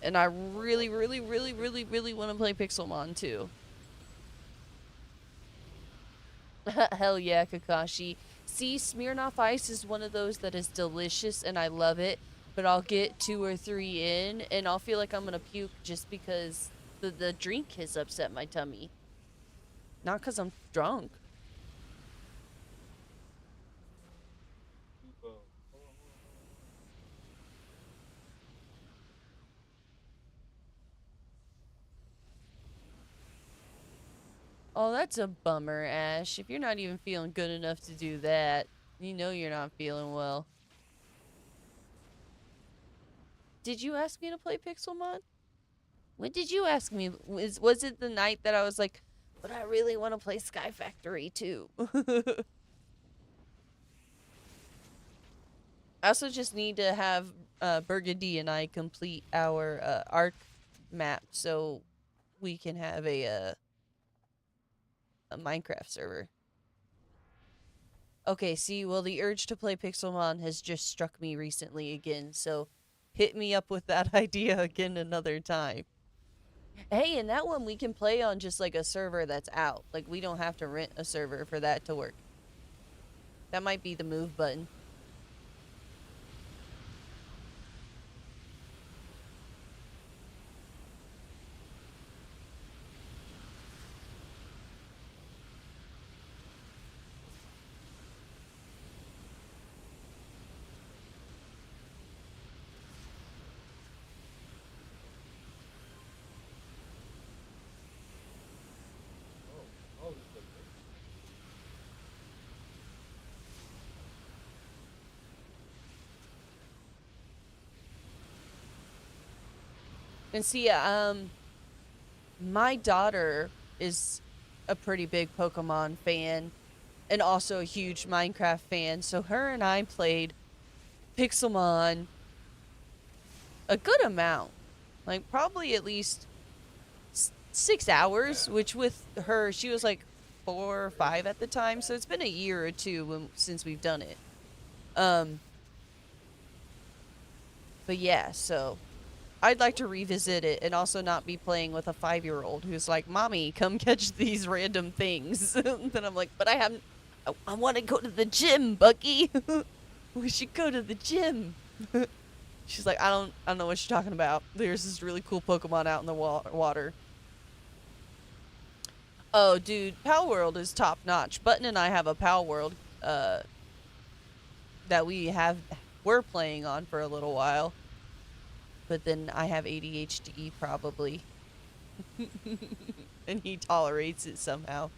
and I really, really, really, really, really want to play Pixelmon too. Hell yeah, Kakashi. See, Smirnoff Ice is one of those that is delicious and I love it, but I'll get 2 or 3 in and I'll feel like I'm gonna puke just because the drink has upset my tummy. Not because I'm drunk. Hold on, hold on, hold on. Oh, that's a bummer, Ash. If you're not even feeling good enough to do that, you know you're not feeling well. Did you ask me to play Pixelmon? When did you ask me? Was it the night that I was like, but I really want to play Sky Factory too? I also just need to have Burgundy and I complete our arc map so we can have a Minecraft server. Okay, see, well, the urge to play Pixelmon has just struck me recently again, so hit me up with that idea again another time. Hey, and that one we can play on just like a server that's out. Like, we don't have to rent a server for that to work. That might be the move button. Oh, this is a big. And see, my daughter is a pretty big Pokemon fan and also a huge Minecraft fan. So her and I played Pixelmon a good amount. Like probably at least 6 hours, which with her she was like 4 or 5 at the time. So it's been a year or two since we've done it. But yeah, so I'd like to revisit it and also not be playing with a 5-year-old who's like, "Mommy, come catch these random things." Then I'm like, "But I haven't. I want to go to the gym, Bucky. We should go to the gym." She's like, I don't know what you're talking about. There's this really cool Pokemon out in the water." Oh, dude, Pal World is top notch. Button and I have a Pal World that we're playing on for a little while. But then I have ADHD probably. And he tolerates it somehow.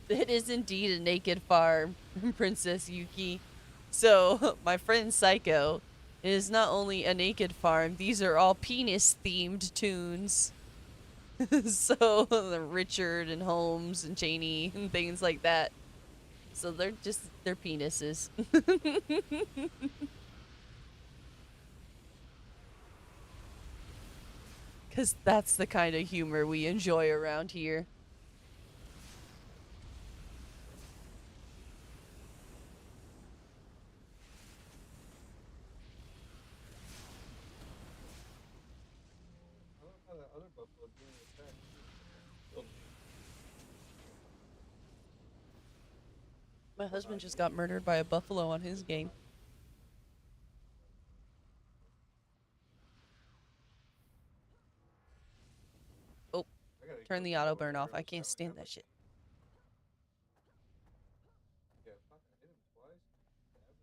It is indeed a naked farm, Princess Yuki. So, my friend Psycho is not only a naked farm, these are all penis themed tunes. So, the Richard and Holmes and Cheney and things like that. So, they're penises. Because that's the kind of humor we enjoy around here. I don't know how that other buffalo doing the attack. Killed me. My husband just got murdered by a buffalo on his game. Oh, I gotta turn go the to auto the burn off. I every can't time I stand have that a- shit. Yeah, fuck, I hit him twice. Stab him.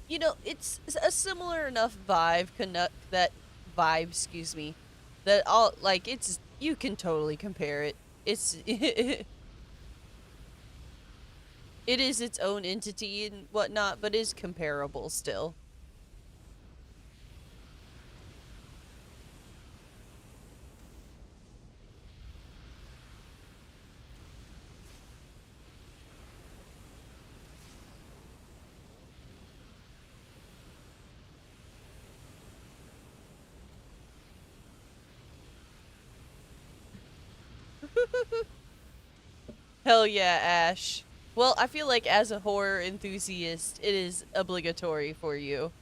You know, it's a similar enough that vibe, excuse me, that all like it's you can totally compare it. It's it is its own entity and whatnot, but is comparable still. Hell yeah, Ash. Well, I feel like as a horror enthusiast, it is obligatory for you.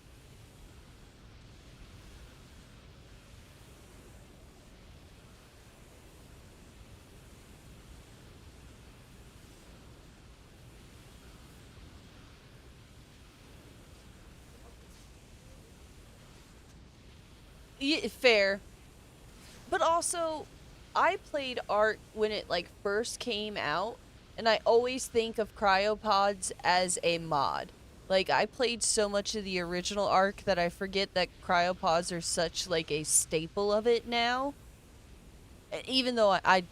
Fair. But also, I played Ark when it like first came out, and I always think of cryopods as a mod. Like I played so much of the original Ark that I forget that cryopods are such like a staple of it now. Even though I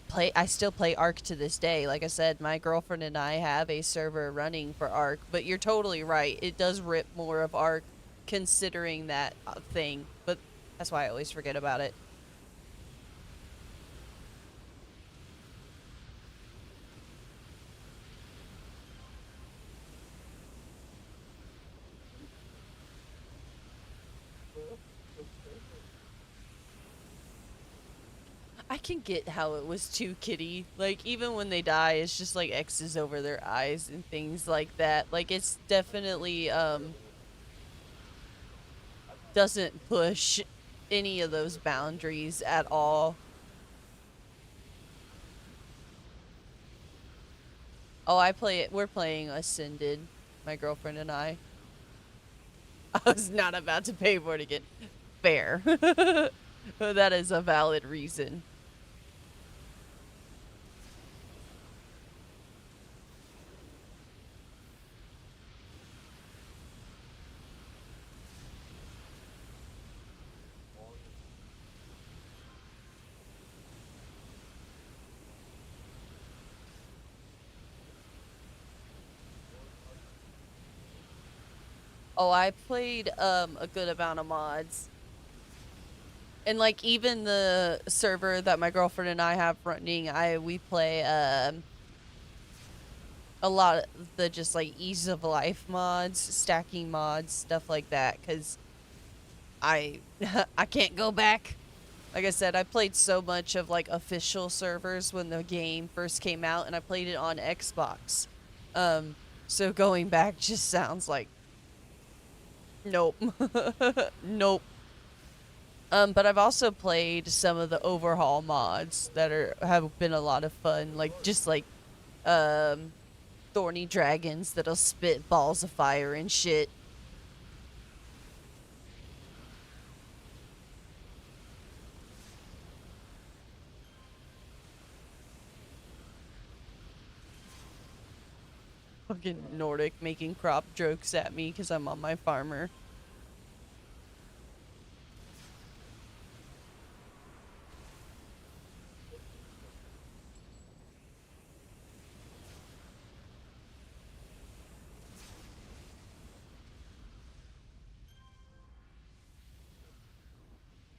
still play Ark to this day. Like I said, my girlfriend and I have a server running for Ark, but you're totally right. It does rip more of Ark considering that thing, but that's why I always forget about it. I can get how it was too kitty. Like even when they die, it's just like X's over their eyes and things like that. Like it's definitely doesn't push any of those boundaries at all. Oh, I play it. We're playing Ascended, my girlfriend and I. I was not about to pay for it again. Fair. That is a valid reason. Oh, I played a good amount of mods. And like even the server that my girlfriend and I have running, I we play a lot of the just like ease of life mods, stacking mods, stuff like that cuz I I can't go back. Like I said, I played so much of like official servers when the game first came out and I played it on Xbox. Um so going back just sounds like nope. Nope. But I've also played some of the overhaul mods that are have been a lot of fun, like just like um thorny dragons that'll spit balls of fire and shit. Fucking Nordic making crop jokes at me because I'm on my farmer.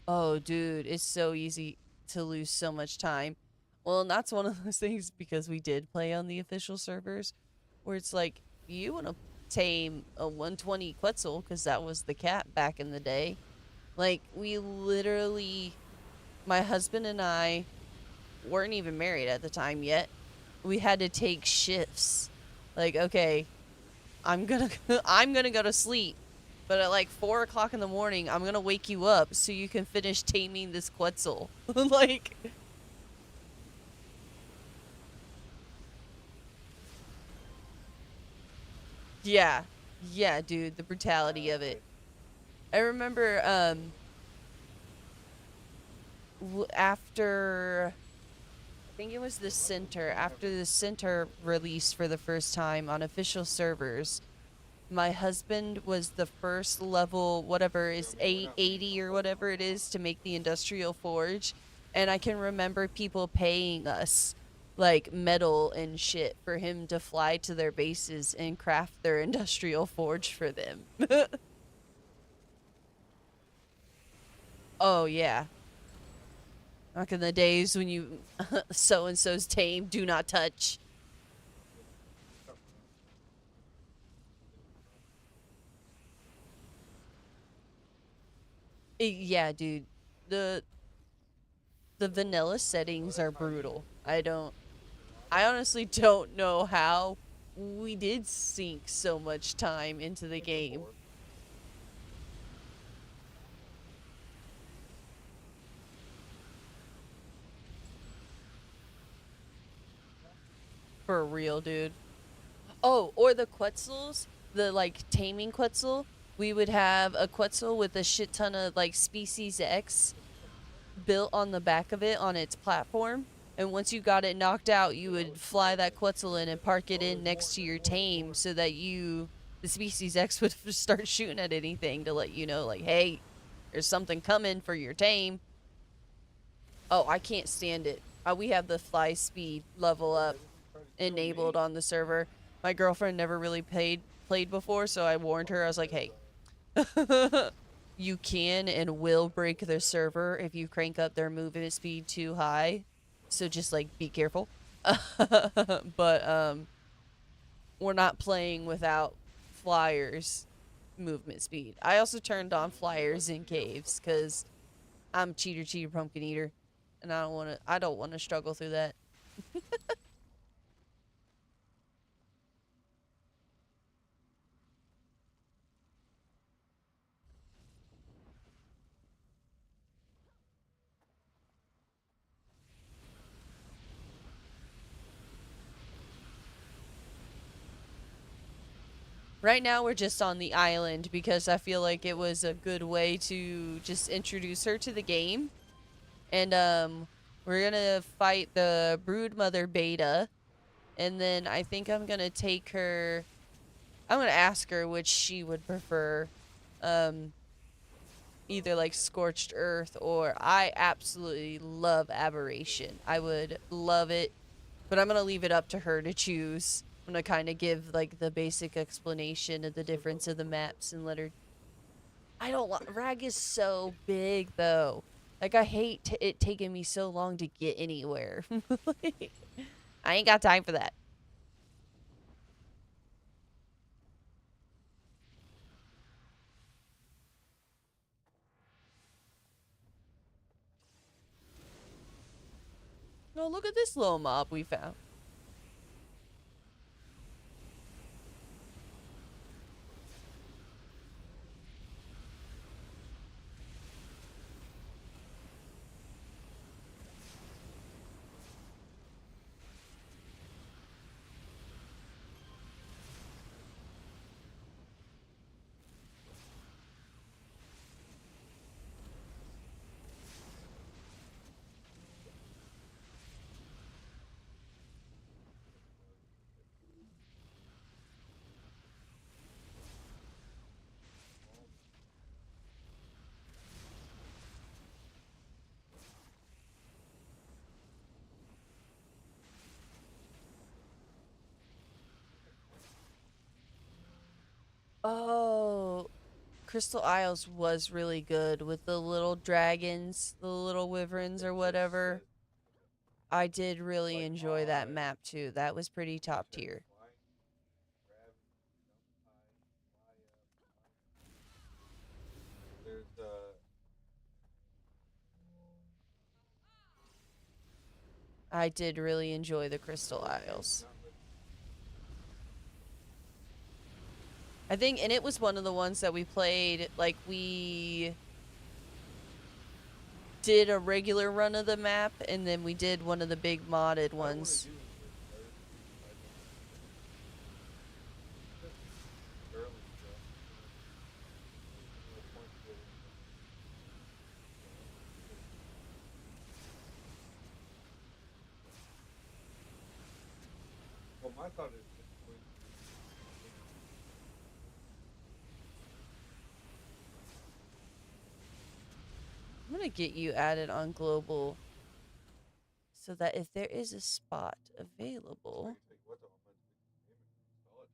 Oh, dude, it's so easy to lose so much time. Well, and that's one of those things because we did play on the official servers where it's like, you want to tame a 120 Quetzal because that was the cat back in the day. Like, we literally, my husband and I weren't even married at the time yet. We had to take shifts. Like, okay, I'm gonna I'm gonna go to sleep, but at like 4 o'clock in the morning, I'm gonna wake you up so you can finish taming this Quetzal. Like, yeah, yeah, dude, the brutality of it. I remember after I think it was the center after the center released for the first time on official servers. My husband was the first level, whatever is 880 or whatever it is, to make the industrial forge. And I can remember people paying us like metal and shit for him to fly to their bases and craft their industrial forge for them. Oh yeah. Back in the days when you so and so's tame, do not touch. Yeah, dude. The the vanilla settings are brutal. I honestly don't know how we did sink so much time into the game. For real, dude. Oh, or the Quetzals, the like taming Quetzal. We would have a Quetzal with a shit ton of like species X built on the back of it on its platform. And once you got it knocked out, you would fly that Quetzal in and park it in next to your tame so that the species X would start shooting at anything to let you know, like, hey, there's something coming for your tame. Oh, I can't stand it. We have the fly speed level up enabled on the server. My girlfriend never really played before, so I warned her. I was like, "Hey, you can and will break the server if you crank up their movement speed too high. So just like be careful." But we're not playing without flyers movement speed. I also turned on flyers in caves cuz I'm cheater pumpkin eater and I don't want to struggle through that. Right now we're just on the island because I feel like it was a good way to just introduce her to the game. And we're going to fight the Broodmother beta and then I think I'm going to ask her which she would prefer. Um either like Scorched Earth or I absolutely love Aberration. I would love it, but I'm going to leave it up to her to choose. I'm going to kind of give like the basic explanation of the difference of the maps and let her. I don't want. Rag is so big though. Like I hate it taking me so long to get anywhere. I ain't got time for that. No, look at this little mob we found. Oh, Crystal Isles was really good with the little dragons, the little wyverns or whatever. I did really enjoy that map too. That was pretty top tier. There's I did really enjoy the Crystal Isles. I think, and it was one of the ones that we played, like, we did a regular run of the map, and then we did one of the big modded ones. Well, my thought is I'm gonna get you added on global so that if there is a spot I available. can take what the hell am I to the game and install it.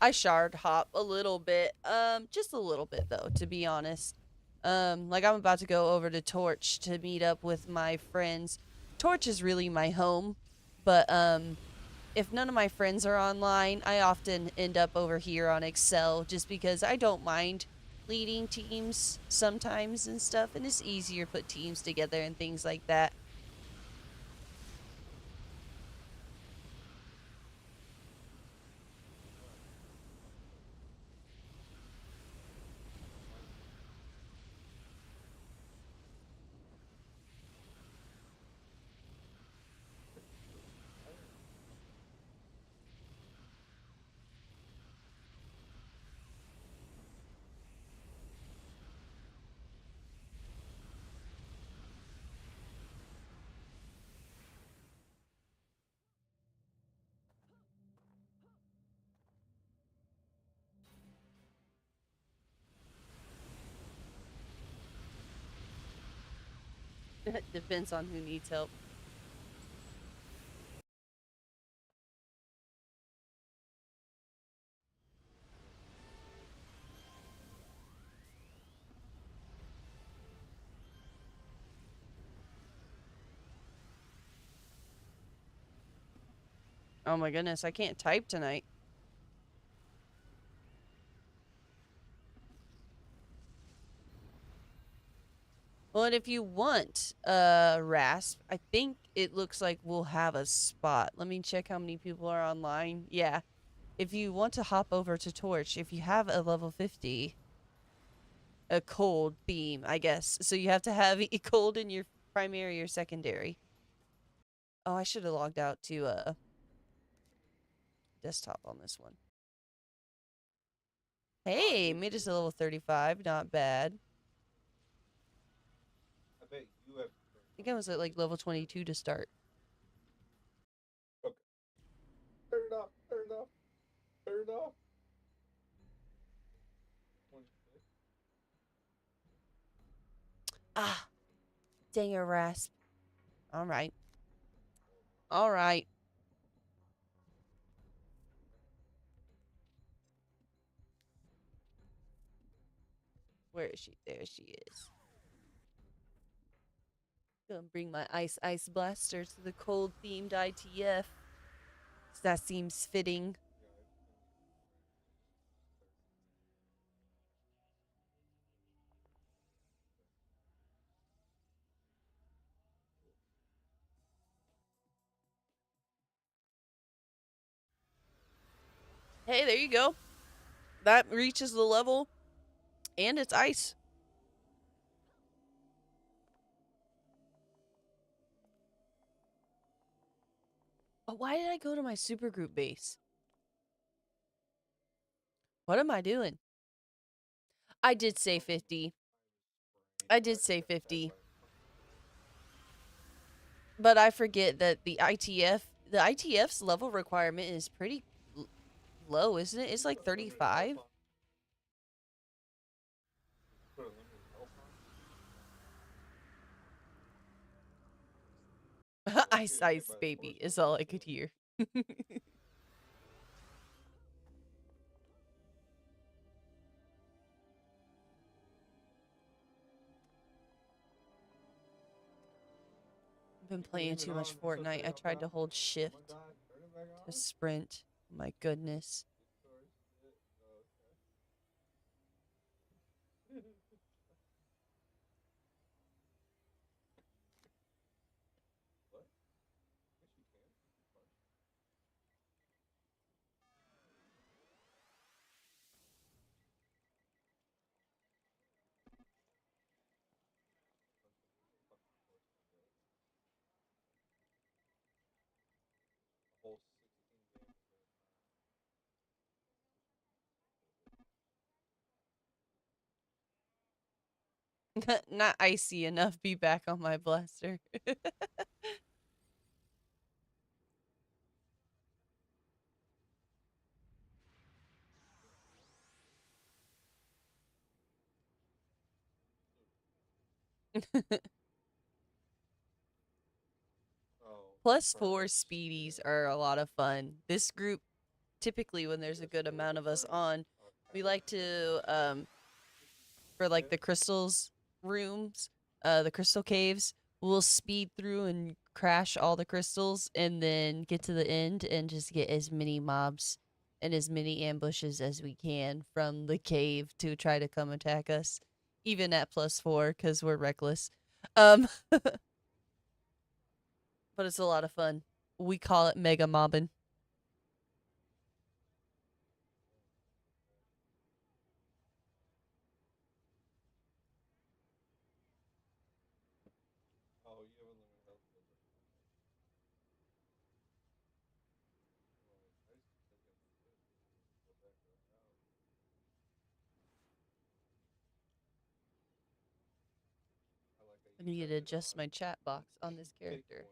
I shard hop a little bit. Just a little bit though, to be honest. Like I'm about to go over to Torch to meet up with my friends. Torch is really my home, but if none of my friends are online, I often end up over here on Excel just because I don't mind leading teams sometimes and stuff, and it's easier to put teams together and things like that. Depends on who needs help. Oh my goodness, I can't type tonight. Well, and if you want Rasp, I think it looks like we'll have a spot. Let me check how many people are online. Yeah. If you want to hop over to Torch, if you have a level 50, a cold beam, I guess. So you have to have a cold in your primary or secondary. Oh, I should have logged out to desktop on this one. Hey, made us a level 35, not bad. I bet you have. I think I was at like level 22 to start. Okay. Turn it off. Turn it off. Turn it off. 26. Ah, dang it, Rasp. All right. All right. Where is she? There she is. Gonna bring my ice blaster to the cold themed ITF. That seems fitting. Hey, there you go. That reaches the level, and it's ice. But why did I go to my supergroup base? What am I doing? I did say 50. I did say 50. But I forget that the ITF's level requirement is pretty low, isn't it? It's like 35. Put a limited health on. Ice, ice, baby, is all I could hear. I've been playing too much Fortnite. I tried to hold shift to sprint. My goodness. What? Yes, you can. A whole 16 games. Not icy enough. Be back on my blaster. Oh, Plus four perfect. speedies Yeah. are a lot of fun. This group, typically when there's a Yes, good there amount was of us fun. on, we Okay. like to for like Yeah. the crystals rooms, the crystal caves, we'll speed through and crash all the crystals and then get to the end and just get as many mobs and as many ambushes as we can from the cave to try to come attack us, even at +4 because we're reckless. But it's a lot of fun. We call it mega mobbing. Oh, you have unlimited health. Well, I used to take it like this. Go back to the house. I like how I you need to turned it adjust on. my chat box on this Take character. one.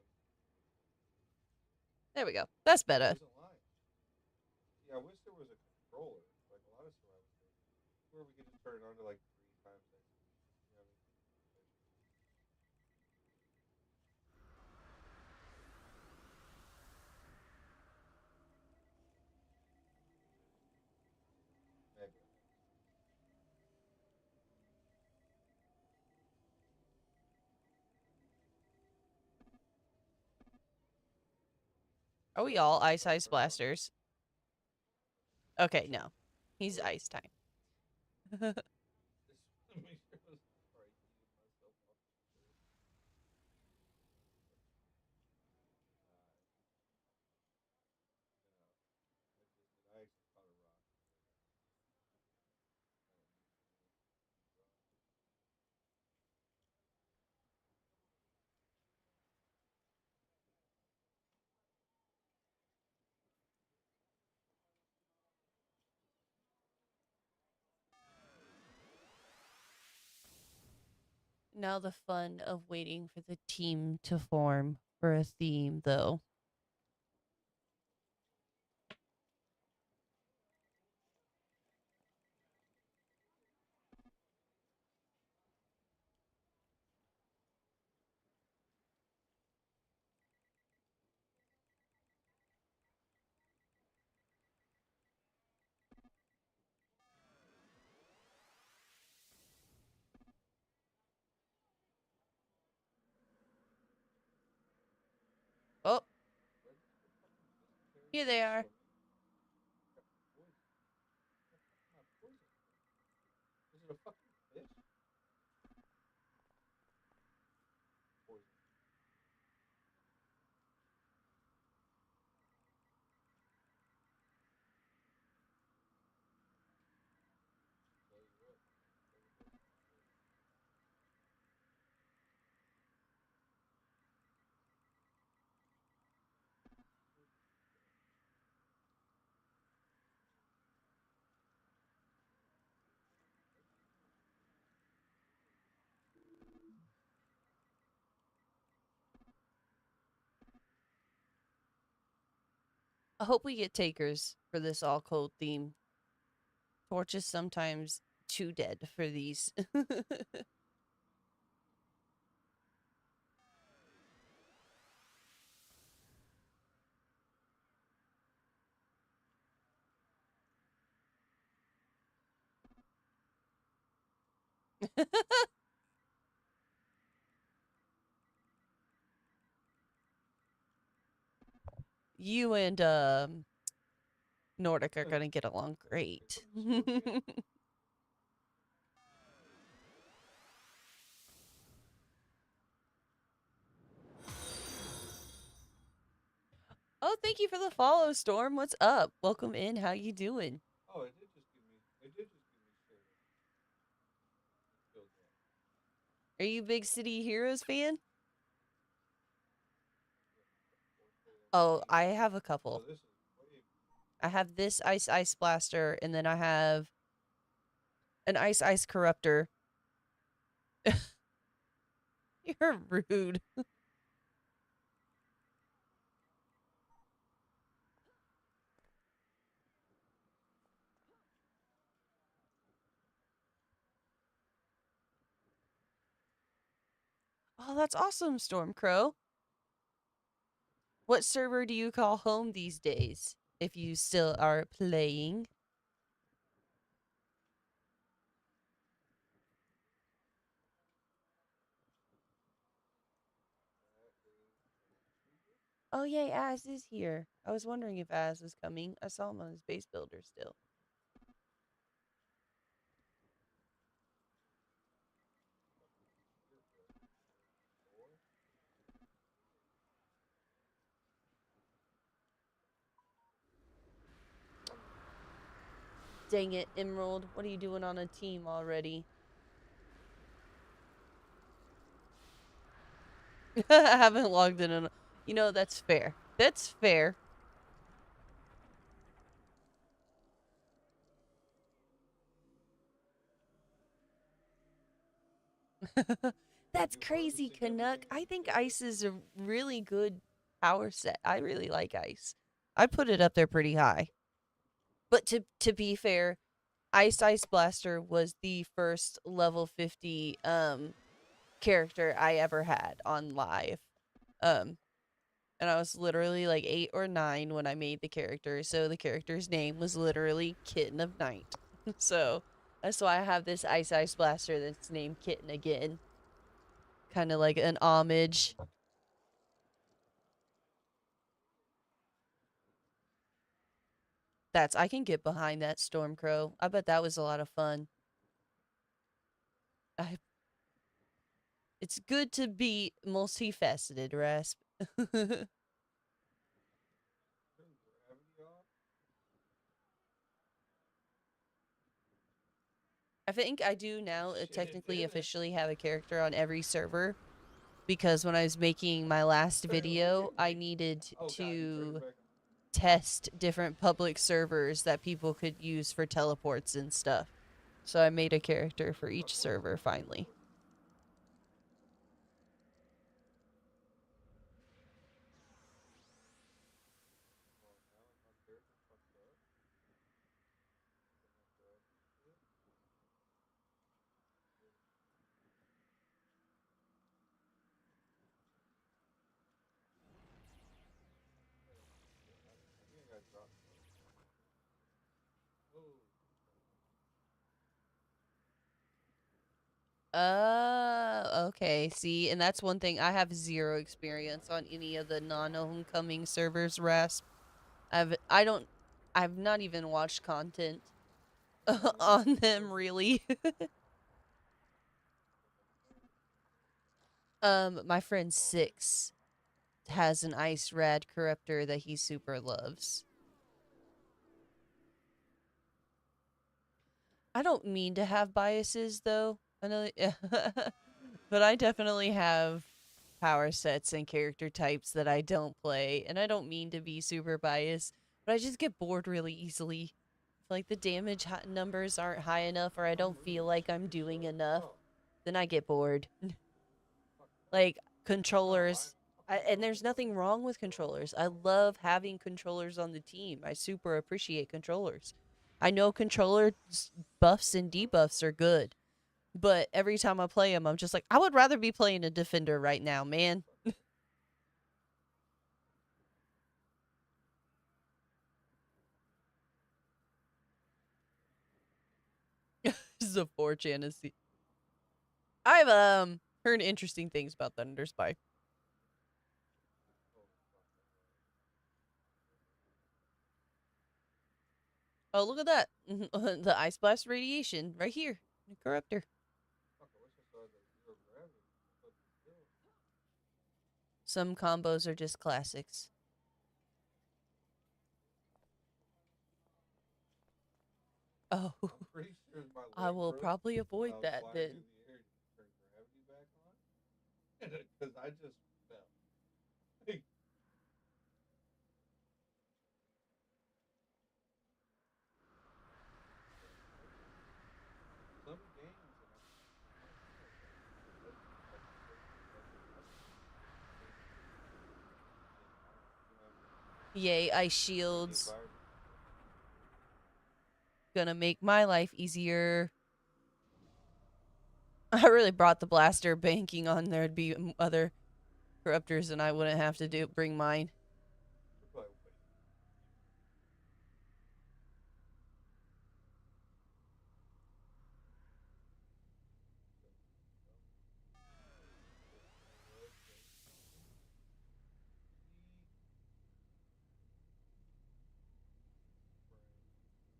There we go. That's Oh, it better. isn't lying. Yeah, I wish there was a controller, like a lot of survival games, where we could just turn it on to like 3 times XP. You know what I mean? Mega. Are we So, all ice start ice the round. blasters? Okay, no. He's Okay. ice time. Just want to make sure I was right. Eating myself off the shirt. Now, I actually caught a rock. Now the fun of waiting for the team to form for a theme, though. Oh, Where did the fucking fish carry here me they are. swimming? Got poison. Where the fuck am I poisoned from? Is it a fucking fish? Poison. Tell you what. Never had some poison. I hope we get takers for this all cold theme. Torch is sometimes too dead for these. You and Nordic are gonna get along They great. put the smoke in? Oh, thank you for the follow, Storm. What's up? Welcome in. How you doing? Oh, it did just give me. It did just give me shit. It filled up. Are you a big City Heroes fan? Oh, I have a So couple. this is way. I have this ice blaster, and then I have an ice corruptor, You're rude. Oh, that's awesome, Stormcrow. What server do you call home these days? If you still are playing. Oh, yay, Az is here. I was wondering if Az was coming. I saw him on his base builder still. Dang it, Emerald. What are you doing on a team already? I haven't logged in. You know, that's fair. That's fair. That's crazy, Canuck. I think Ice is a really good power set. I really like Ice. I put it up there pretty high. But to be fair, Ice Blaster was the first level 50 character I ever had on live. Um and I was literally like 8 or 9 when I made the character, so the character's name was literally Kitten of Night. So that's why I have this Ice Blaster that's named Kitten again. Kind of like an homage. I can get behind that, Stormcrow. I bet that was a lot of fun. I It's good to be multifaceted, Rasp. I think I do now technically officially have a character on every server, because when I was making my last video, I needed to test different public servers that people could use for teleports and stuff. So I made a character for each server finally. Okay. See, and that's one thing. I have zero experience on any of the non-homecoming servers, Rasp. I've not even watched content on them, really. My friend Six has an Ice Rad Corruptor that he super loves. I don't mean to have biases, though. I know, but I definitely have power sets and character types that I don't play, and I don't mean to be super biased, but I just get bored really easily. Like the damage numbers aren't high enough, or I don't feel like I'm doing enough, then I get bored. Like controllers, and there's nothing wrong with controllers. I love having controllers on the team. I super appreciate controllers. I know controller buffs and debuffs are good, but every time I play them, I'm just like, I would rather be playing a defender right now, man. This is a 4chan. I've heard interesting things about Thunder Spy. Oh, look at that. The Ice Blast radiation right here. The Corruptor. Some combos are just classics. Oh, I will probably avoid that then. Because I just fell. Some games, Yay, ice The shields. environment. Gonna make my life easier. I really brought the blaster banking on there'd be other corruptors and I wouldn't have to bring mine. They're probably waiting.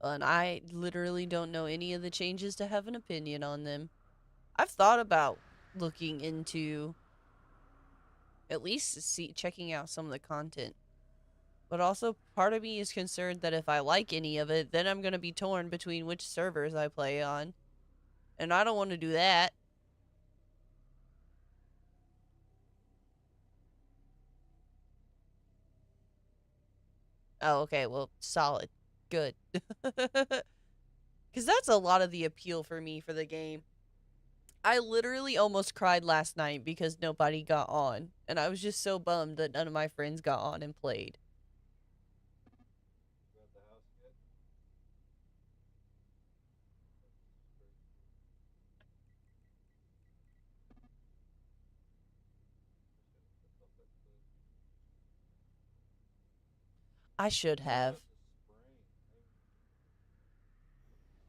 And I literally don't know any of the changes to have an opinion on them. I've thought about looking into at least checking out some of the content. But also part of me is concerned that if I like any of it, then I'm going to be torn between which servers I play on. And I don't want to do that. Oh, okay. Well, solid. Good. Because that's a lot of the appeal for me for the game. I literally almost cried last night because nobody got on. And I was just so bummed that none of my friends got on and played. You at the house yet? I should Oh, have. that's a sprain.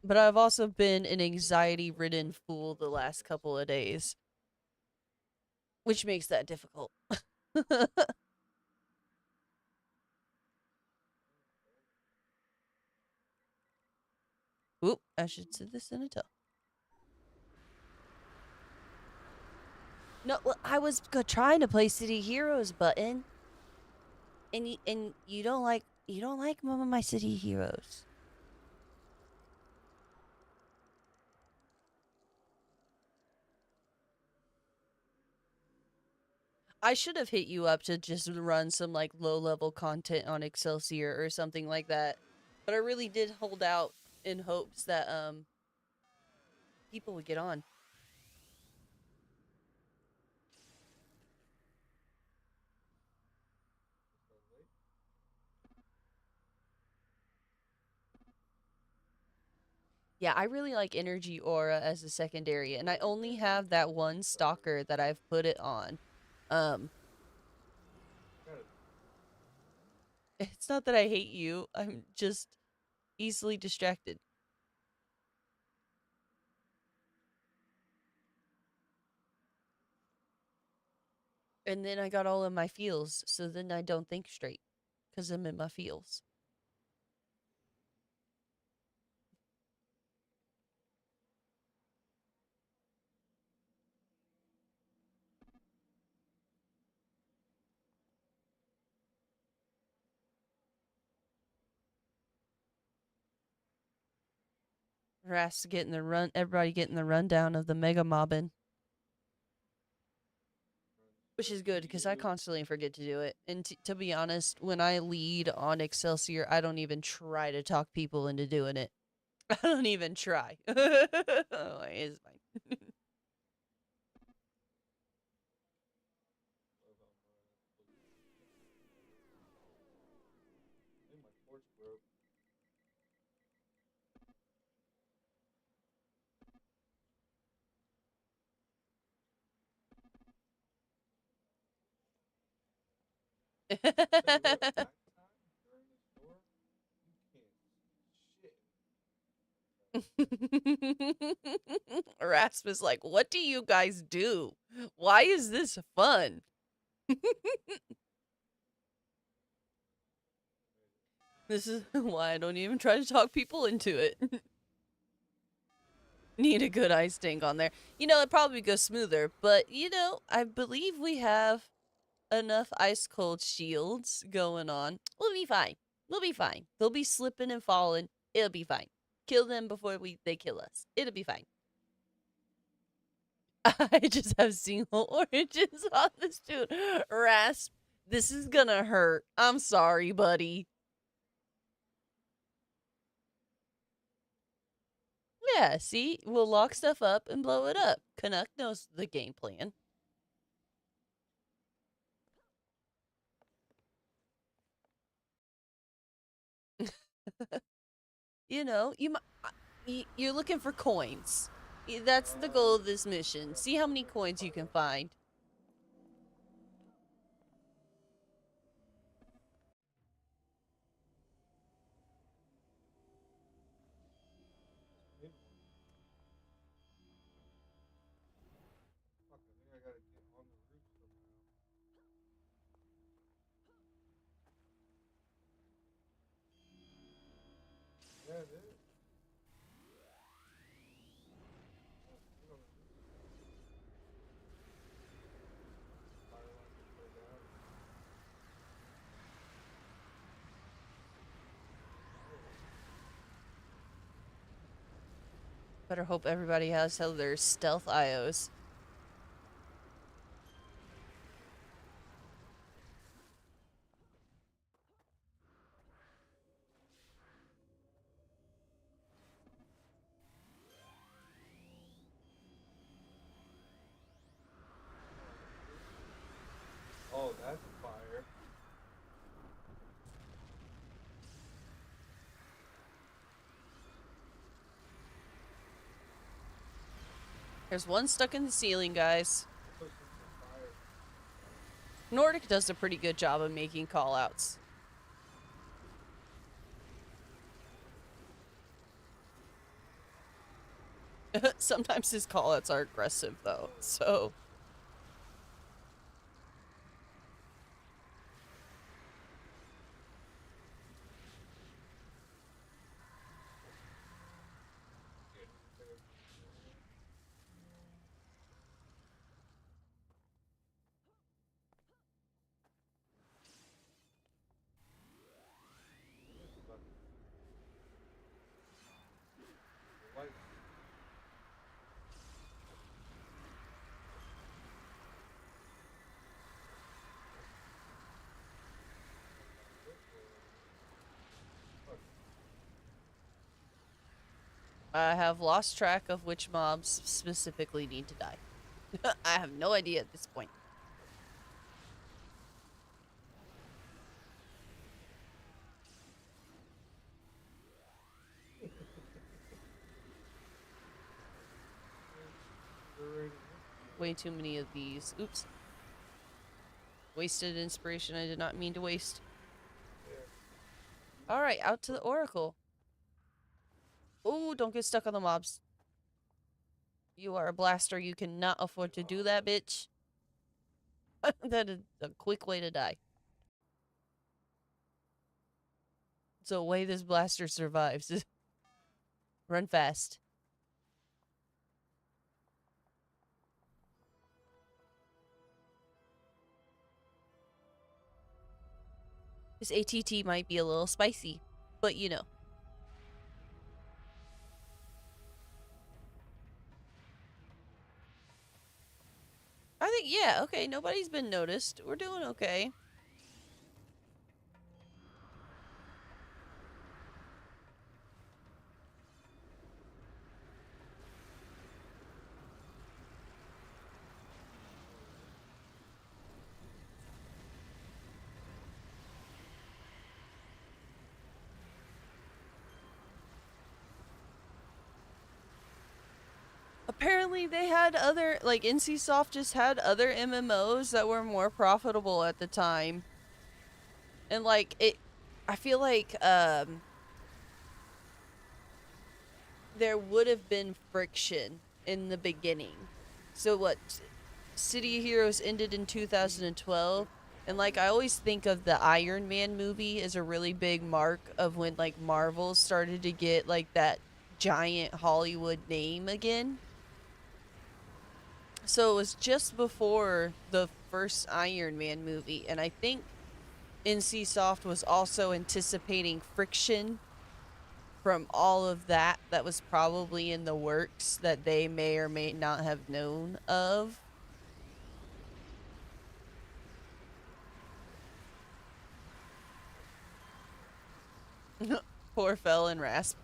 But I've also been an anxiety ridden fool the last couple of days, which makes that difficult. Oop, I should say this in a tone. No, well, I was trying to play City Heroes button, and you don't like one of my City Heroes. I should have hit you up to just run some like low level content on Excelsior or something like that, but I really did hold out in hopes that people would get on. Yeah, I really like Energy Aura as a secondary, and I only have that one stalker that I've put it on. Um, it's not that I hate you, I'm just easily distracted. And then I got all in my feels, so then I don't think straight, because I'm in my feels. Everybody getting the rundown of the mega mobbing. Which is good because I constantly forget to do it. And to be honest, when I lead on Excelsior, I don't even try to talk people into doing it. I don't even try. Oh, it's fine. My torch broke. Erasmus, like, what do you guys do? Why is this fun? This is why I don't even try to talk people into it. Need a good ice tank on there. It'd probably go smoother, but I believe we have enough ice cold shields going on. We'll be fine. We'll be fine. They'll be slipping and falling. It'll be fine. Kill them before they kill us. It'll be fine. I just have single origins on this dude. Rasp, this is gonna hurt. I'm sorry, buddy. Yeah, see? We'll lock stuff up and blow it up. Canuck knows the game plan. You know, you're looking for coins. That's the goal of this mission. See how many coins you can find. Fuck, I think I gotta get on the roof somehow. Yeah, it is. Oh, get on the roof. Fire line just go down. Better hope everybody has their stealth IOs. Oh, that's fire. There's one stuck in the ceiling, guys. Pushing some fire. Nordic does a pretty good job of making callouts. Sometimes his callouts are aggressive, though, so... I have lost track of which mobs specifically need to die. I have no idea at this point. Way too many of these. Oops. Wasted inspiration I did not mean to waste. Alright, out to the Oracle. Oh, don't get stuck on the mobs. You are a blaster. You cannot afford to do that, bitch. That is a quick way to die. It's a way this blaster survives. Run fast. This ATT might be a little spicy, but you know. I think, yeah, okay, nobody's been noticed. We're doing okay. Apparently they had other, like, NCSoft just had other MMOs that were more profitable at the time. And, like, I feel like, there would have been friction in the beginning. So what, City of Heroes ended in 2012, and like I always think of the Iron Man movie as a really big mark of when like Marvel started to get like that giant Hollywood name again. So it was just before the first Iron Man movie, and I think NCSoft was also anticipating friction from all of that was probably in the works that they may or may not have known of. Poor Fell and Rasp.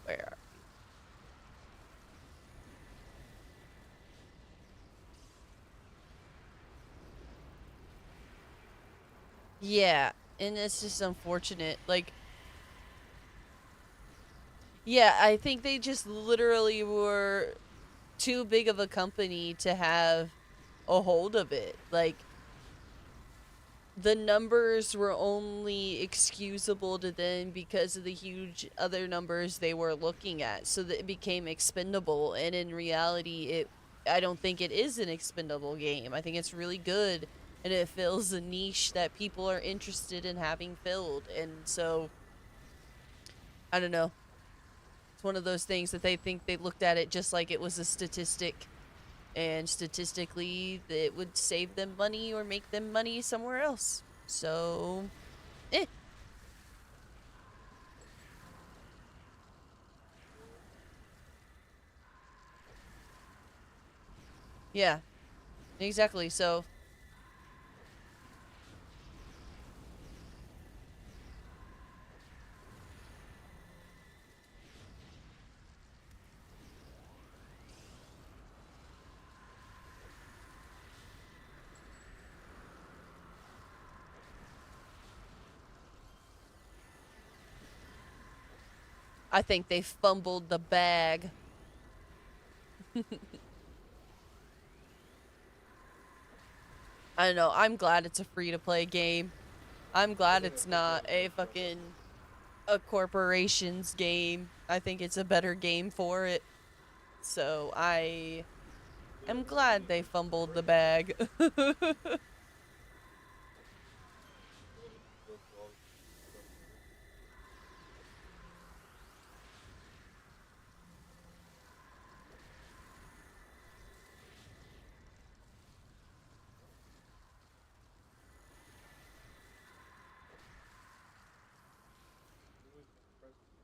Where are Yeah, and it's just unfortunate. Like, yeah, I think they just literally were too big of a company to have a hold of it. Like, the numbers were only excusable to them because of the huge other numbers they were looking at, so that it became expendable. And in reality, I don't think it is an expendable game. I think it's really good, and it fills a niche that people are interested in having filled. And so, I don't know. It's one of those things that they think they looked at it just like it was a statistic, and statistically it would save them money or make them money somewhere else. So, eh. Yeah, exactly. So, I think they fumbled the bag. I don't know. I'm glad it's a free to play game. I'm glad Isn't it it's the not game a for someone? fucking a corporation's game. I think it's a better game for it. So, I Yeah, am but I mean, glad they it's fumbled the corporation. bag. They want to go through all this stuff to do. Who was the president?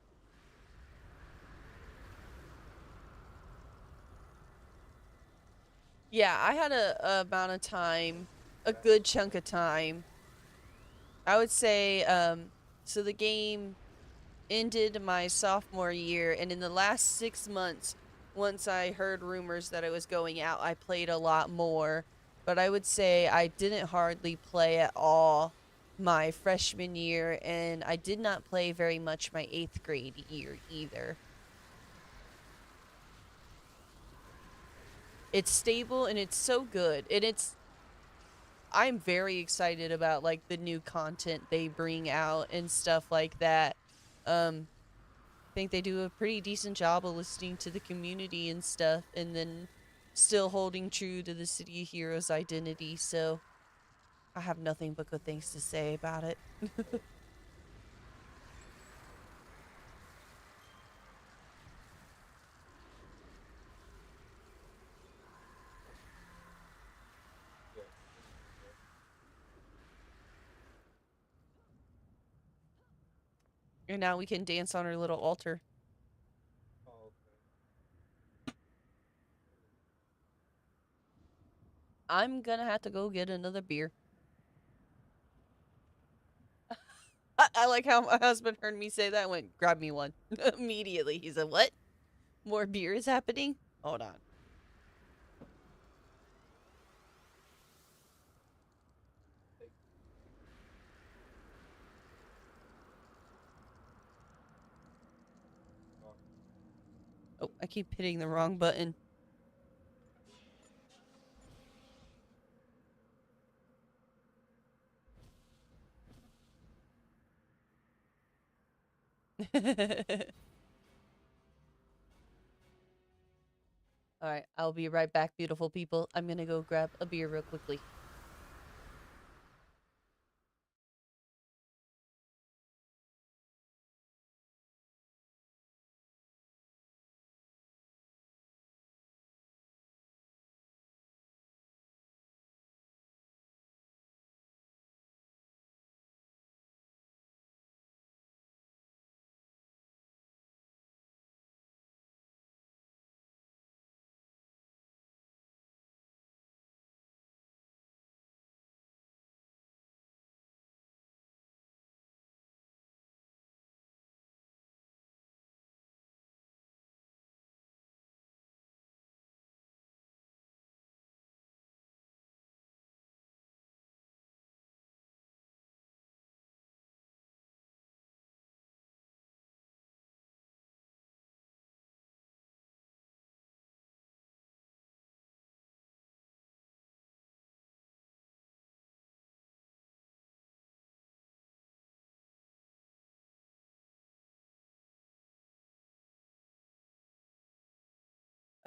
Yeah, I had a amount of time, a That good chunk of time. I would say, so the game ended my sophomore year, and in the last 6 months, once I heard rumors that I was going out, I played a lot more. But I would say I didn't hardly play at all my freshman year, and I did not play very much my 8th grade year either. It's stable and it's so good, and I'm very excited about like the new content they bring out and stuff like that. Um, think they do a pretty decent job of listening to the community and stuff, and then still holding true to the City of Heroes identity. So I have nothing but good things to say about it. yeah, this is the And now we can dance on our little altar. oh, okay. I'm gonna have to go get another beer. I like how my husband heard me say that and went, grab me one. Immediately. He said, what? More beer is happening? Hold on. Take off. Oh, I keep hitting the wrong button. All right, I'll be right back, beautiful people. I'm gonna go grab a beer real quickly.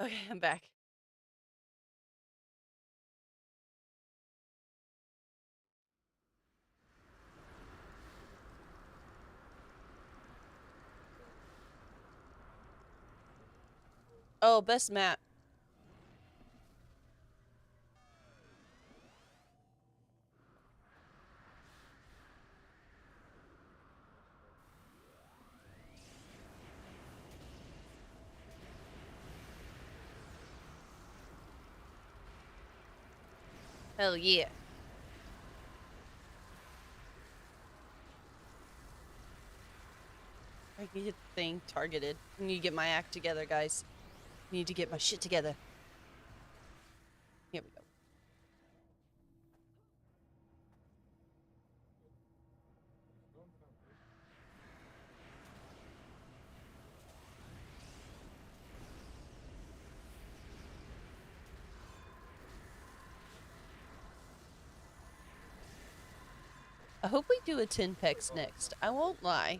Okay, I'm back. Oh, best map. Hell yeah. I can get the thing targeted. I need to get my act together, guys. I need to get my shit together. Here we go. I hope we do a 10 pecs next. I won't lie.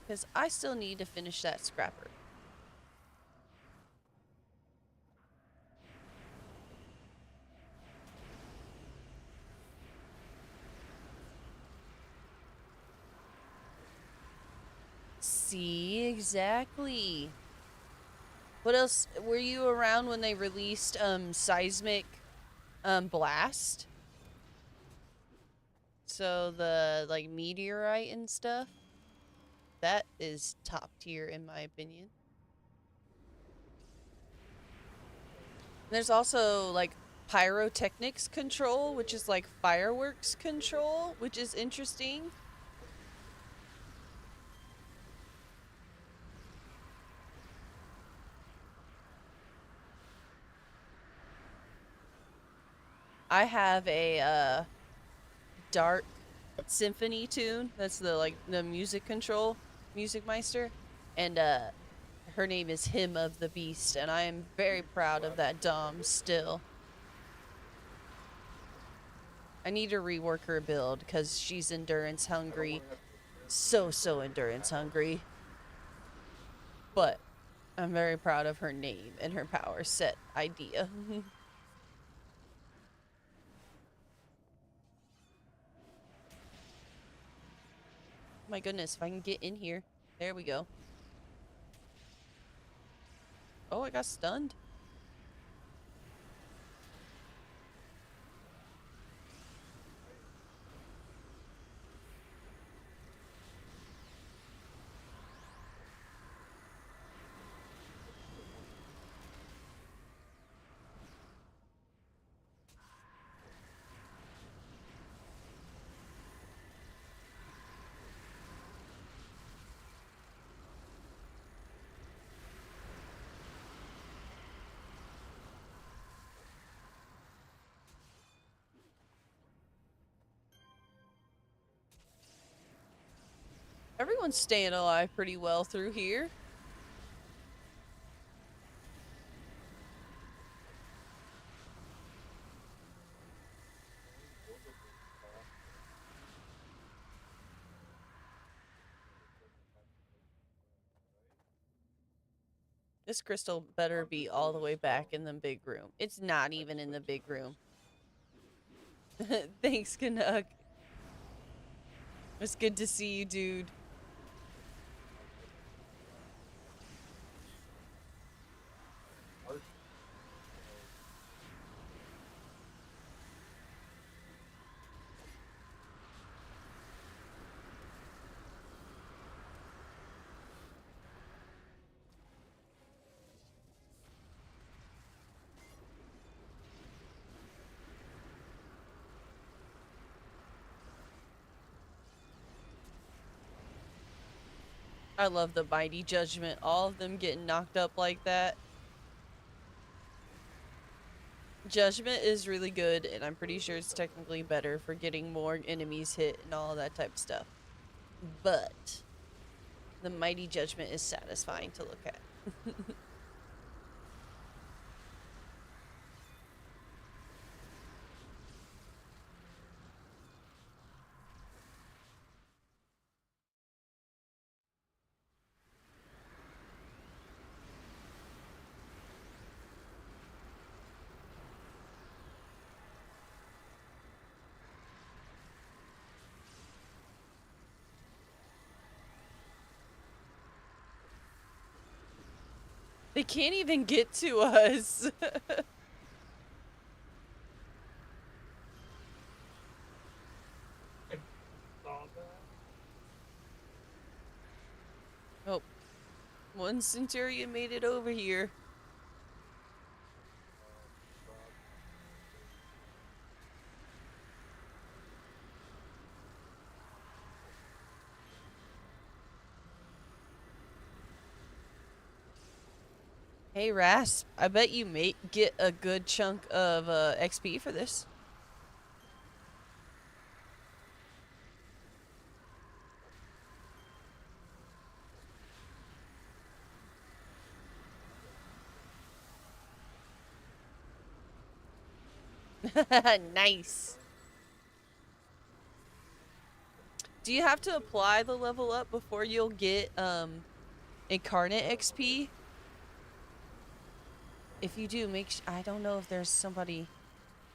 Because I still need to finish that scrapper. See, exactly. What else? Were you around when they released Seismic Blast? So the like meteorite and stuff? That is top tier in my opinion. There's also like pyrotechnics control, which is like fireworks control, which is interesting. I have a dark symphony tune. That's the like the music control, Music Meister, and her name is Hymn of the Beast, and I am very proud of that Dom still. I need to rework her build because she's endurance hungry. So endurance hungry. But I'm very proud of her name and her power set idea. My goodness, if I can get in here. There we go. Oh, I got stunned. Everyone's staying alive pretty well through here. This crystal better be all the way back in the big room. It's not even in the big room. Thanks, Canuck. It's good to see you, dude. I love the Mighty Judgment. All of them getting knocked up like that. Judgment is really good, and I'm pretty sure it's technically better for getting more enemies hit and all that type of stuff. But the Mighty Judgment is satisfying to look at. They can't even get to us. I saw that. Oh, one Centurion made it over here. Frog. Hey, Rasp, I bet you get a good chunk of XP for this. Nice. Do you have to apply the level up before you'll get incarnate XP? If you do, I don't know if there's somebody.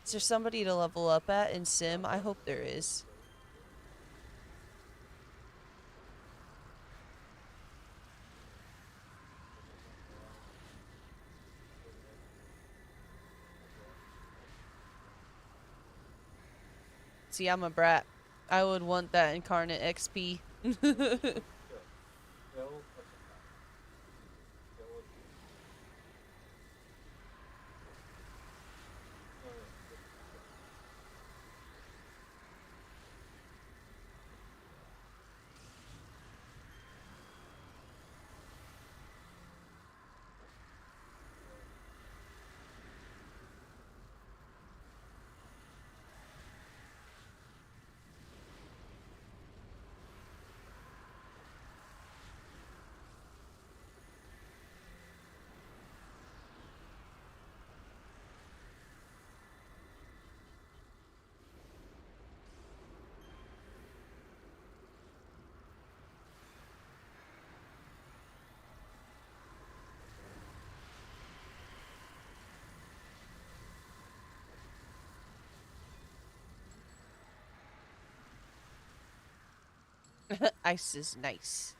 Is there somebody to level up at in Sim? I hope there is. See, I'm a brat. I would want that incarnate XP. Ice is nice.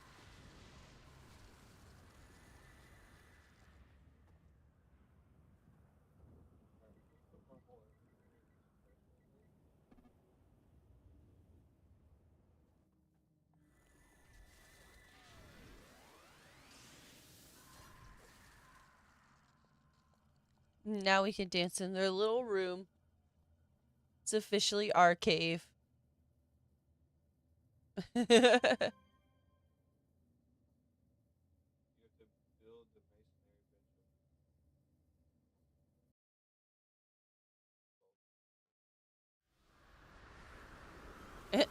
Now we can dance in their little room. It's officially our cave.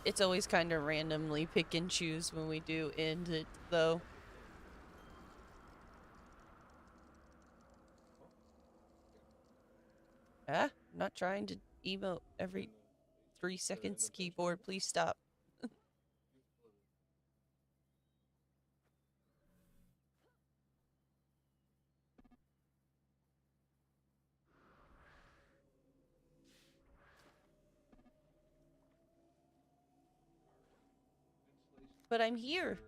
It's always kind of randomly pick and choose when we do end it, though. Ah, I'm not trying to emote every 3 seconds. Keyboard, please stop. But I'm here.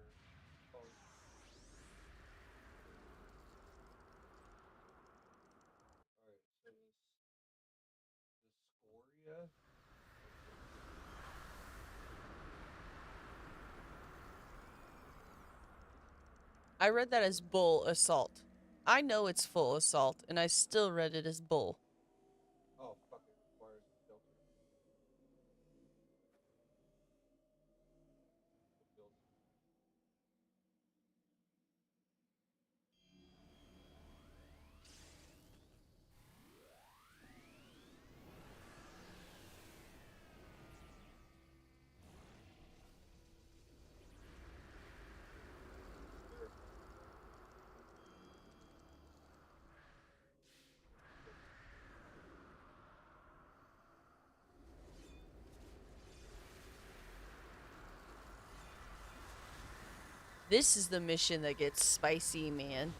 I read that as bull assault. I know it's full assault, and I still read it as bull. Oh, fuck, it requires a filter. This is the mission that gets spicy, man.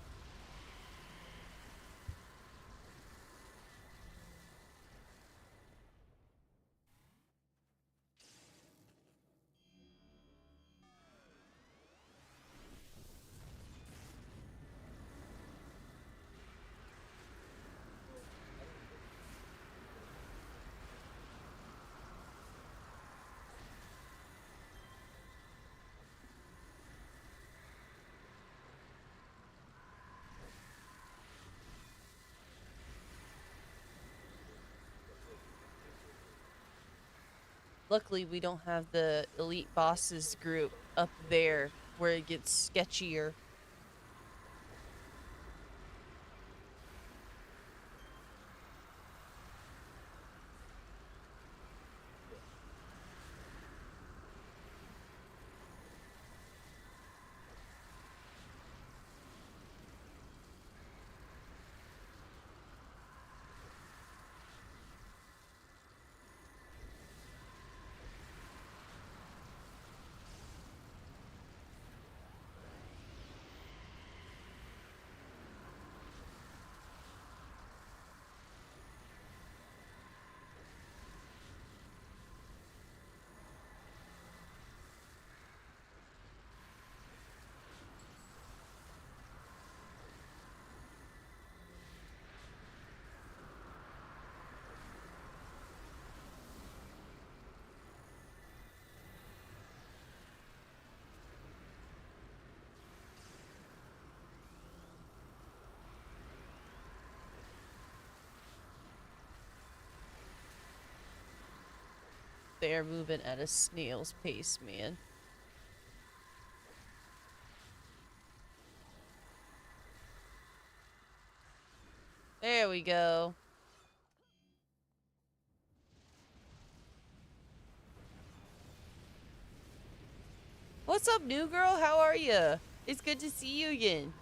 Luckily, we don't have the elite bosses group up there where it gets sketchier. They're moving at a snail's pace, man. There we go. What's up, new girl? How are you? It's good to see you again.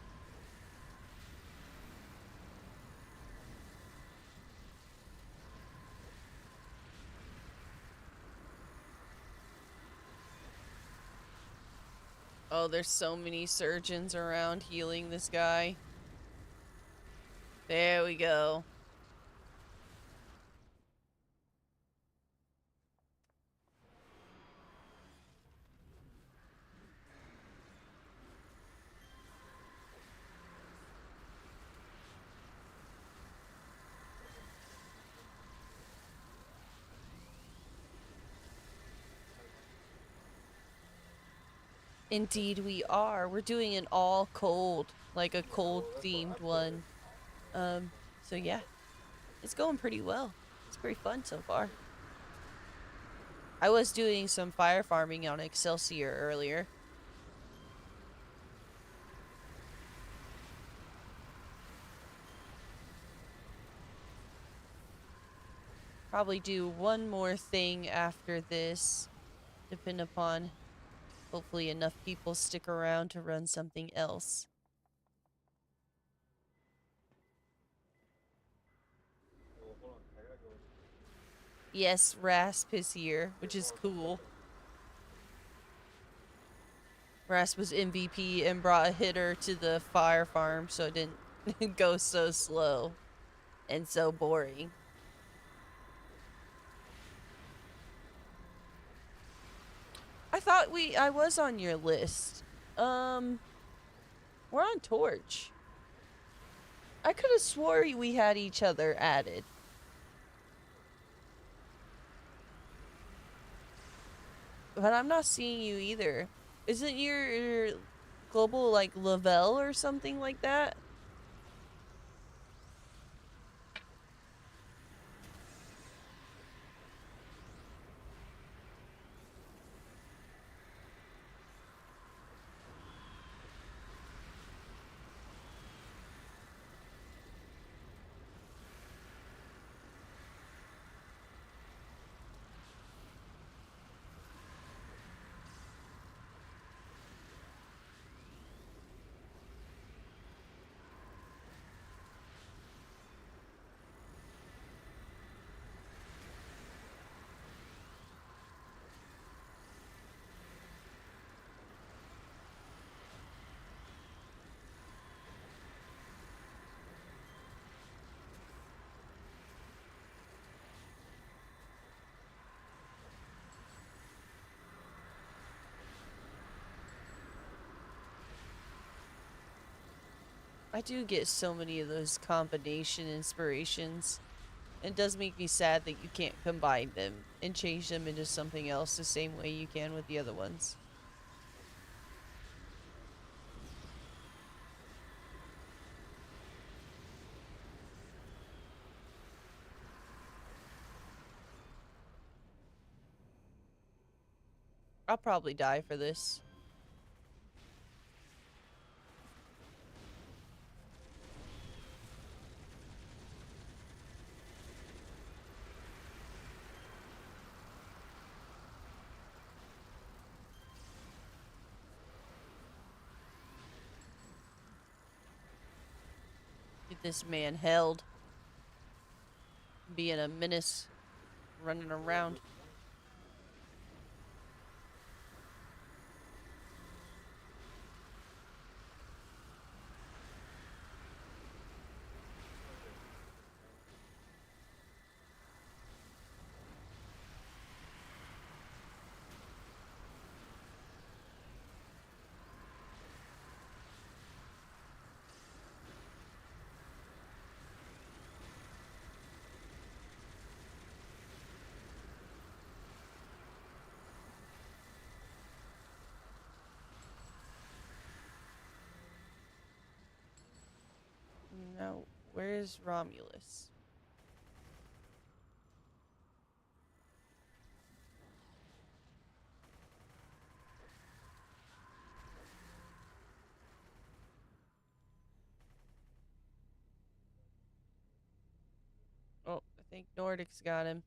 Oh, there's so many surgeons around healing this guy. There we go. Indeed we are. We're doing an all cold, like a cold themed one. So yeah. It's going pretty well. It's pretty fun so far. I was doing some fire farming on Excelsior earlier. Probably do one more thing after this, depending upon hopefully enough people stick around to run something else. Well, hold on. I gotta go. Yes, Rasp is here, which is cool. Rasp was MVP and brought a hitter to the fire farm so it didn't go so slow and so boring. I thought I was on your list. We're on Torch. I could have swore we had each other added. But I'm not seeing you either. Isn't your global like Lavelle or something like that? I do get so many of those combination inspirations. It does make me sad that you can't combine them and change them into something else the same way you can with the other ones. I'll probably die for this. Get this man held. Being a menace. Running around. Now, where's Romulus? Oh, I think Nordic's got him.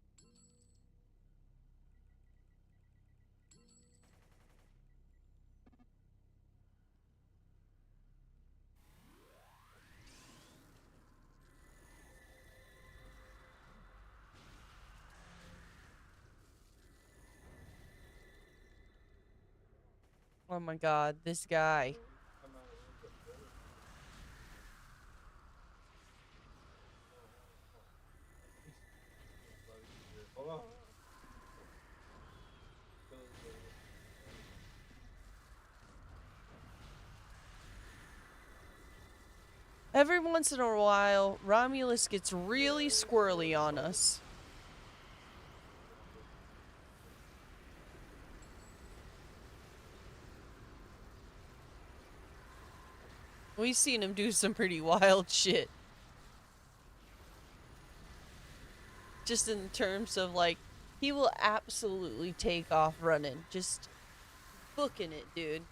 Oh my god, this guy. Come out a little bit further. Hold on. Every once in a while, Romulus gets really squirrely on us. We've seen him do some pretty wild shit. Just in terms of, like, he will absolutely take off running. Just booking it, dude.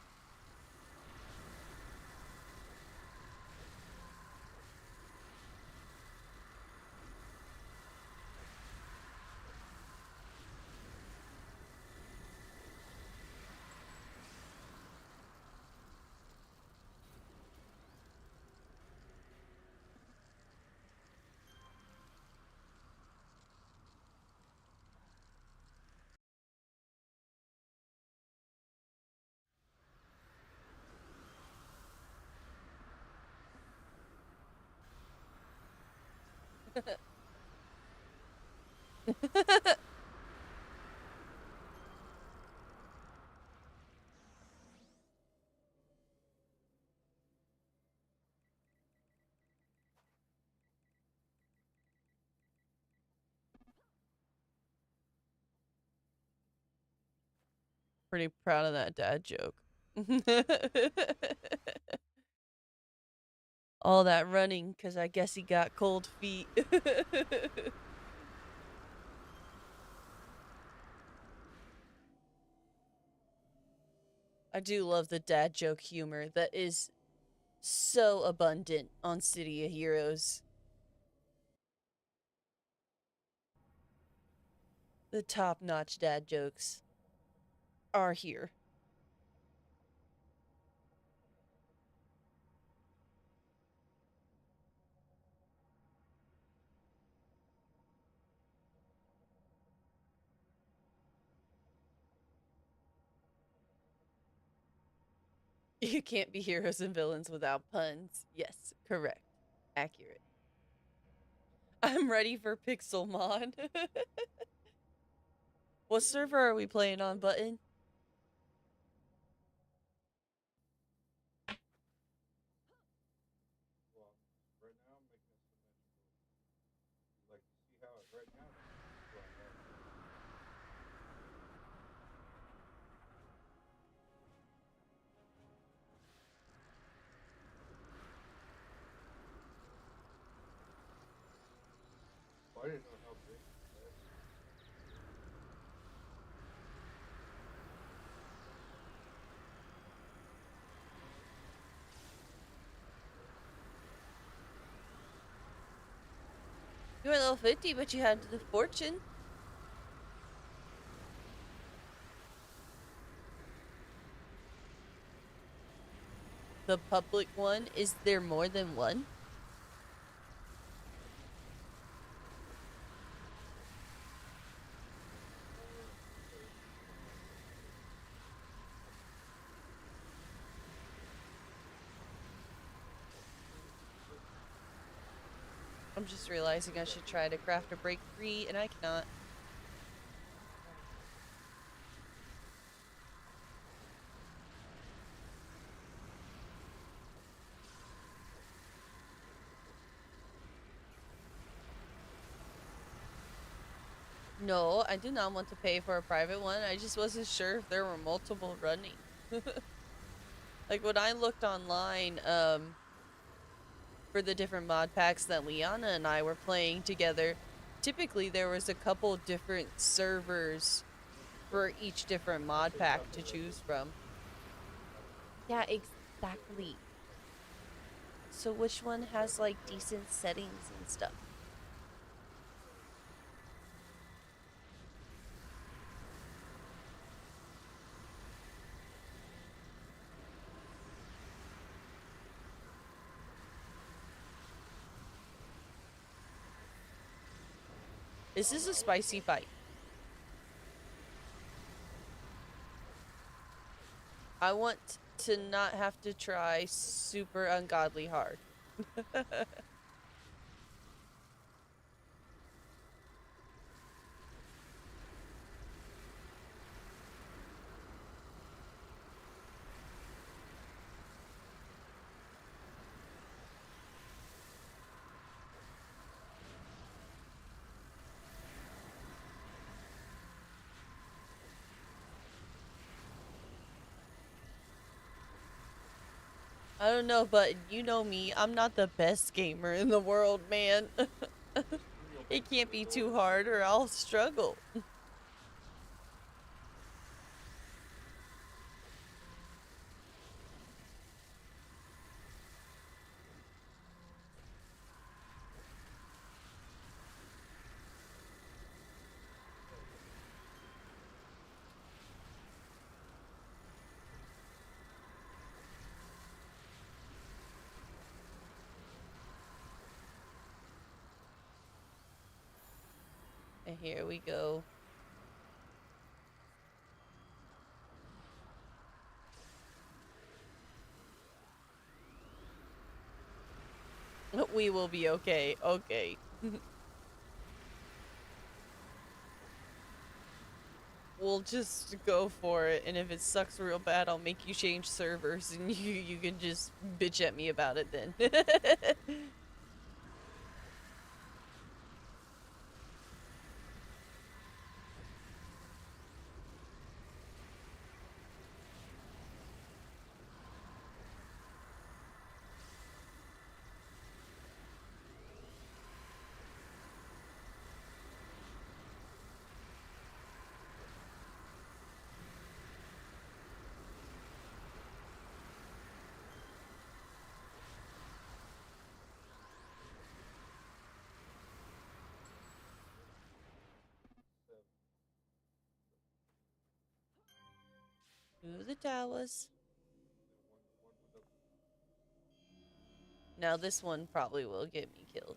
Pretty proud of that dad joke. All that running, because I guess he got cold feet. I do love the dad joke humor that is so abundant on City of Heroes. The top-notch dad jokes are here. You can't be heroes and villains without puns. Yes, correct. Accurate. I'm ready for Pixelmon. What server are we playing on, Button? Well, right now I'm making a symmetrical. You like to see how it right now? Well, I didn't know how big it was. You were level 50, but you had the fortune. The public one, is there more than one? I'm just realizing I should try to craft a break free, and I cannot. No, I do not want to pay for a private one. I just wasn't sure if there were multiple running. Like when I looked online, for the different mod packs that Liana and I were playing together, typically there was a couple different servers for each different mod pack to choose from. Yeah, exactly. So which one has like decent settings and stuff? This is a spicy fight. I want to not have to try super ungodly hard. I don't know, but you know me, I'm not the best gamer in the world, man. It can't be too hard or I'll struggle. And here we go. We will be okay. Okay. We'll just go for it, and if it sucks real bad, I'll make you change servers, and you can just bitch at me about it then. To the towers. Now this one probably will get me killed.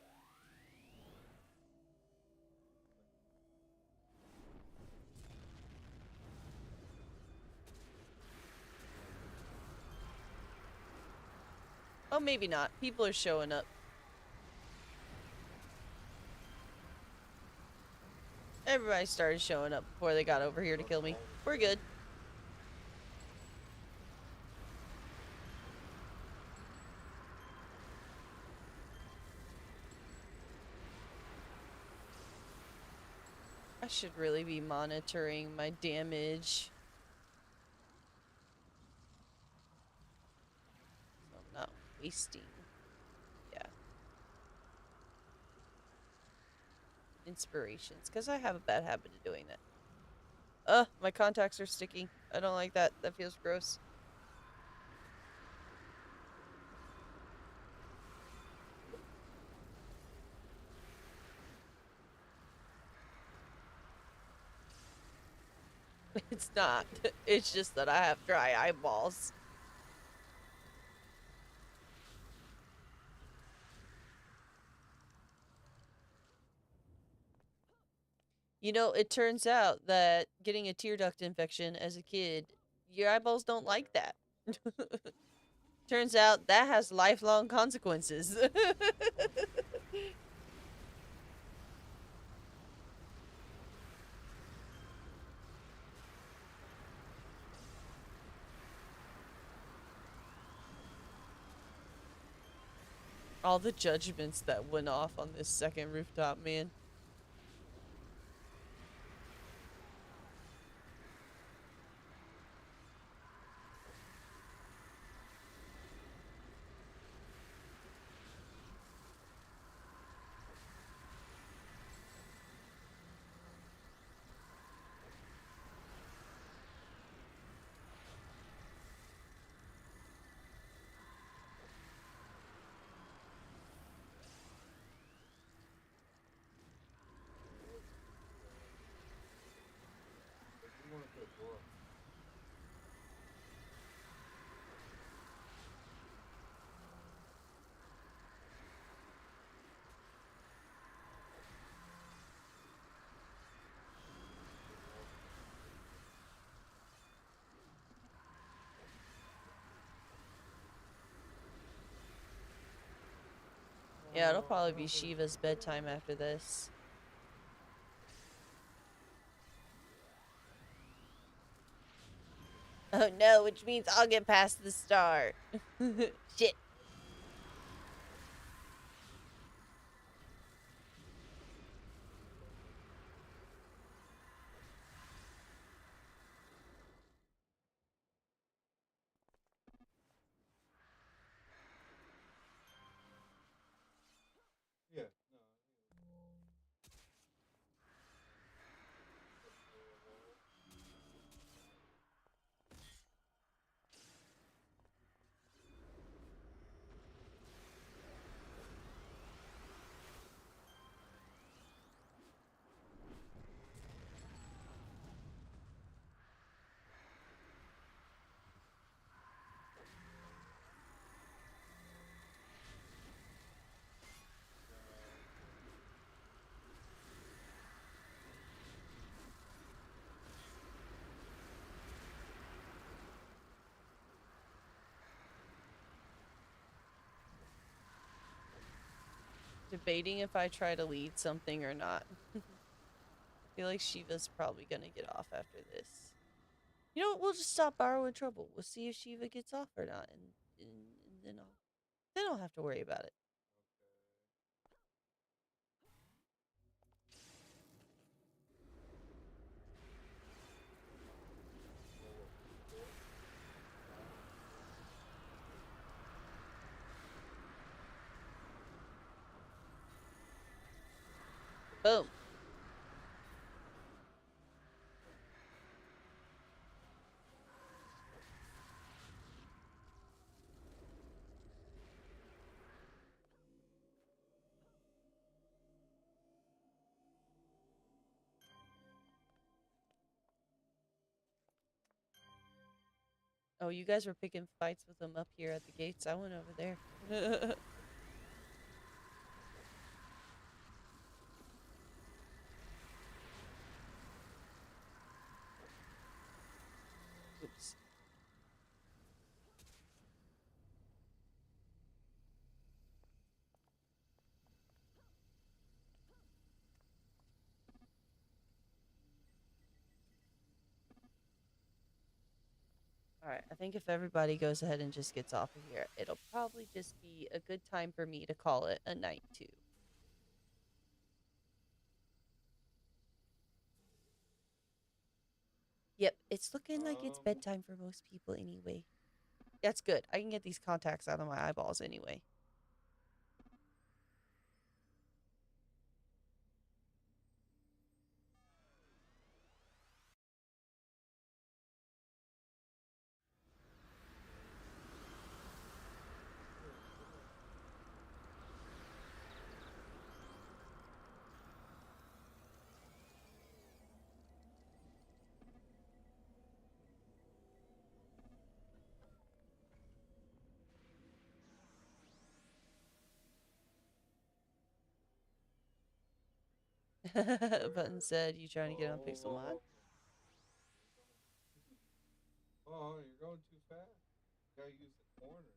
Oh, maybe not. People are showing up. Everybody started showing up before they got over here to kill me. We're good. I should really be monitoring my damage. So I'm not wasting. Yeah. Inspirations. Because I have a bad habit of doing that. My contacts are sticking. I don't like that. That feels gross. It's not. It's just that I have dry eyeballs. You know, it turns out that getting a tear duct infection as a kid, your eyeballs don't like that. Turns out that has lifelong consequences. All the judgments that went off on this second rooftop, man. Like, you want to put a door on. Yeah, it'll probably be Shiva's bedtime after this. Oh no, which means I'll get past the star. Shit. Yeah, no. Debating if I try to lead something or not. I feel like Shiva's probably gonna get off after this. You know what? We'll just stop borrowing trouble. We'll see if Shiva gets off or not, and then I'll have to worry about it. Boom. Oh, you guys were picking fights with them up here at the gates. I went over there. Oops. Alright, I think if everybody goes ahead and just gets off of here, it'll probably just be a good time for me to call it a night, too. Yep, it's looking like it's bedtime for most people anyway. That's good. I can get these contacts out of my eyeballs anyway. Button said, "You trying to get on Pixelmon?" Oh, you're going too fast. You gotta use the corner.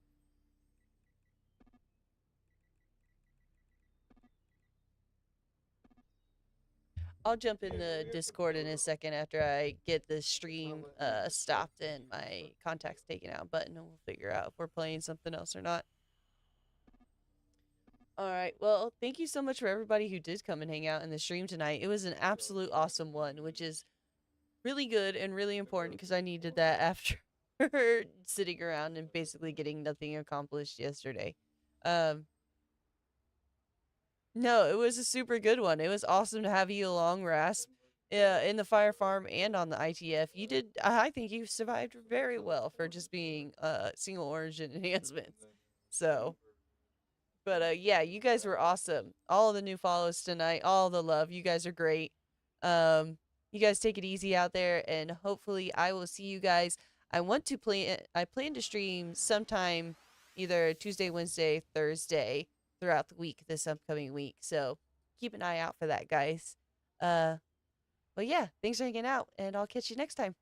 I'll jump in Yeah, the we have to Discord in a second after I get the stream stopped and my contacts taken out. Button, and we'll figure out if we're playing something else or not. All right. Well, thank you so much for everybody who did come and hang out in the stream tonight. It was an absolute awesome one, which is really good and really important because I needed that after sitting around and basically getting nothing accomplished yesterday. Um, no, it was a super good one. It was awesome to have you along, Rasp, in the fire farm and on the ITF. You did, I think you survived very well for just being single origin enhancements. So, but yeah, you guys were awesome. All of the new follows tonight, all the love. You guys are great. You guys take it easy out there, and hopefully, I will see you guys. I plan to stream sometime, either Tuesday, Wednesday, Thursday, throughout the week this upcoming week. So keep an eye out for that, guys. But yeah, thanks for hanging out, and I'll catch you next time.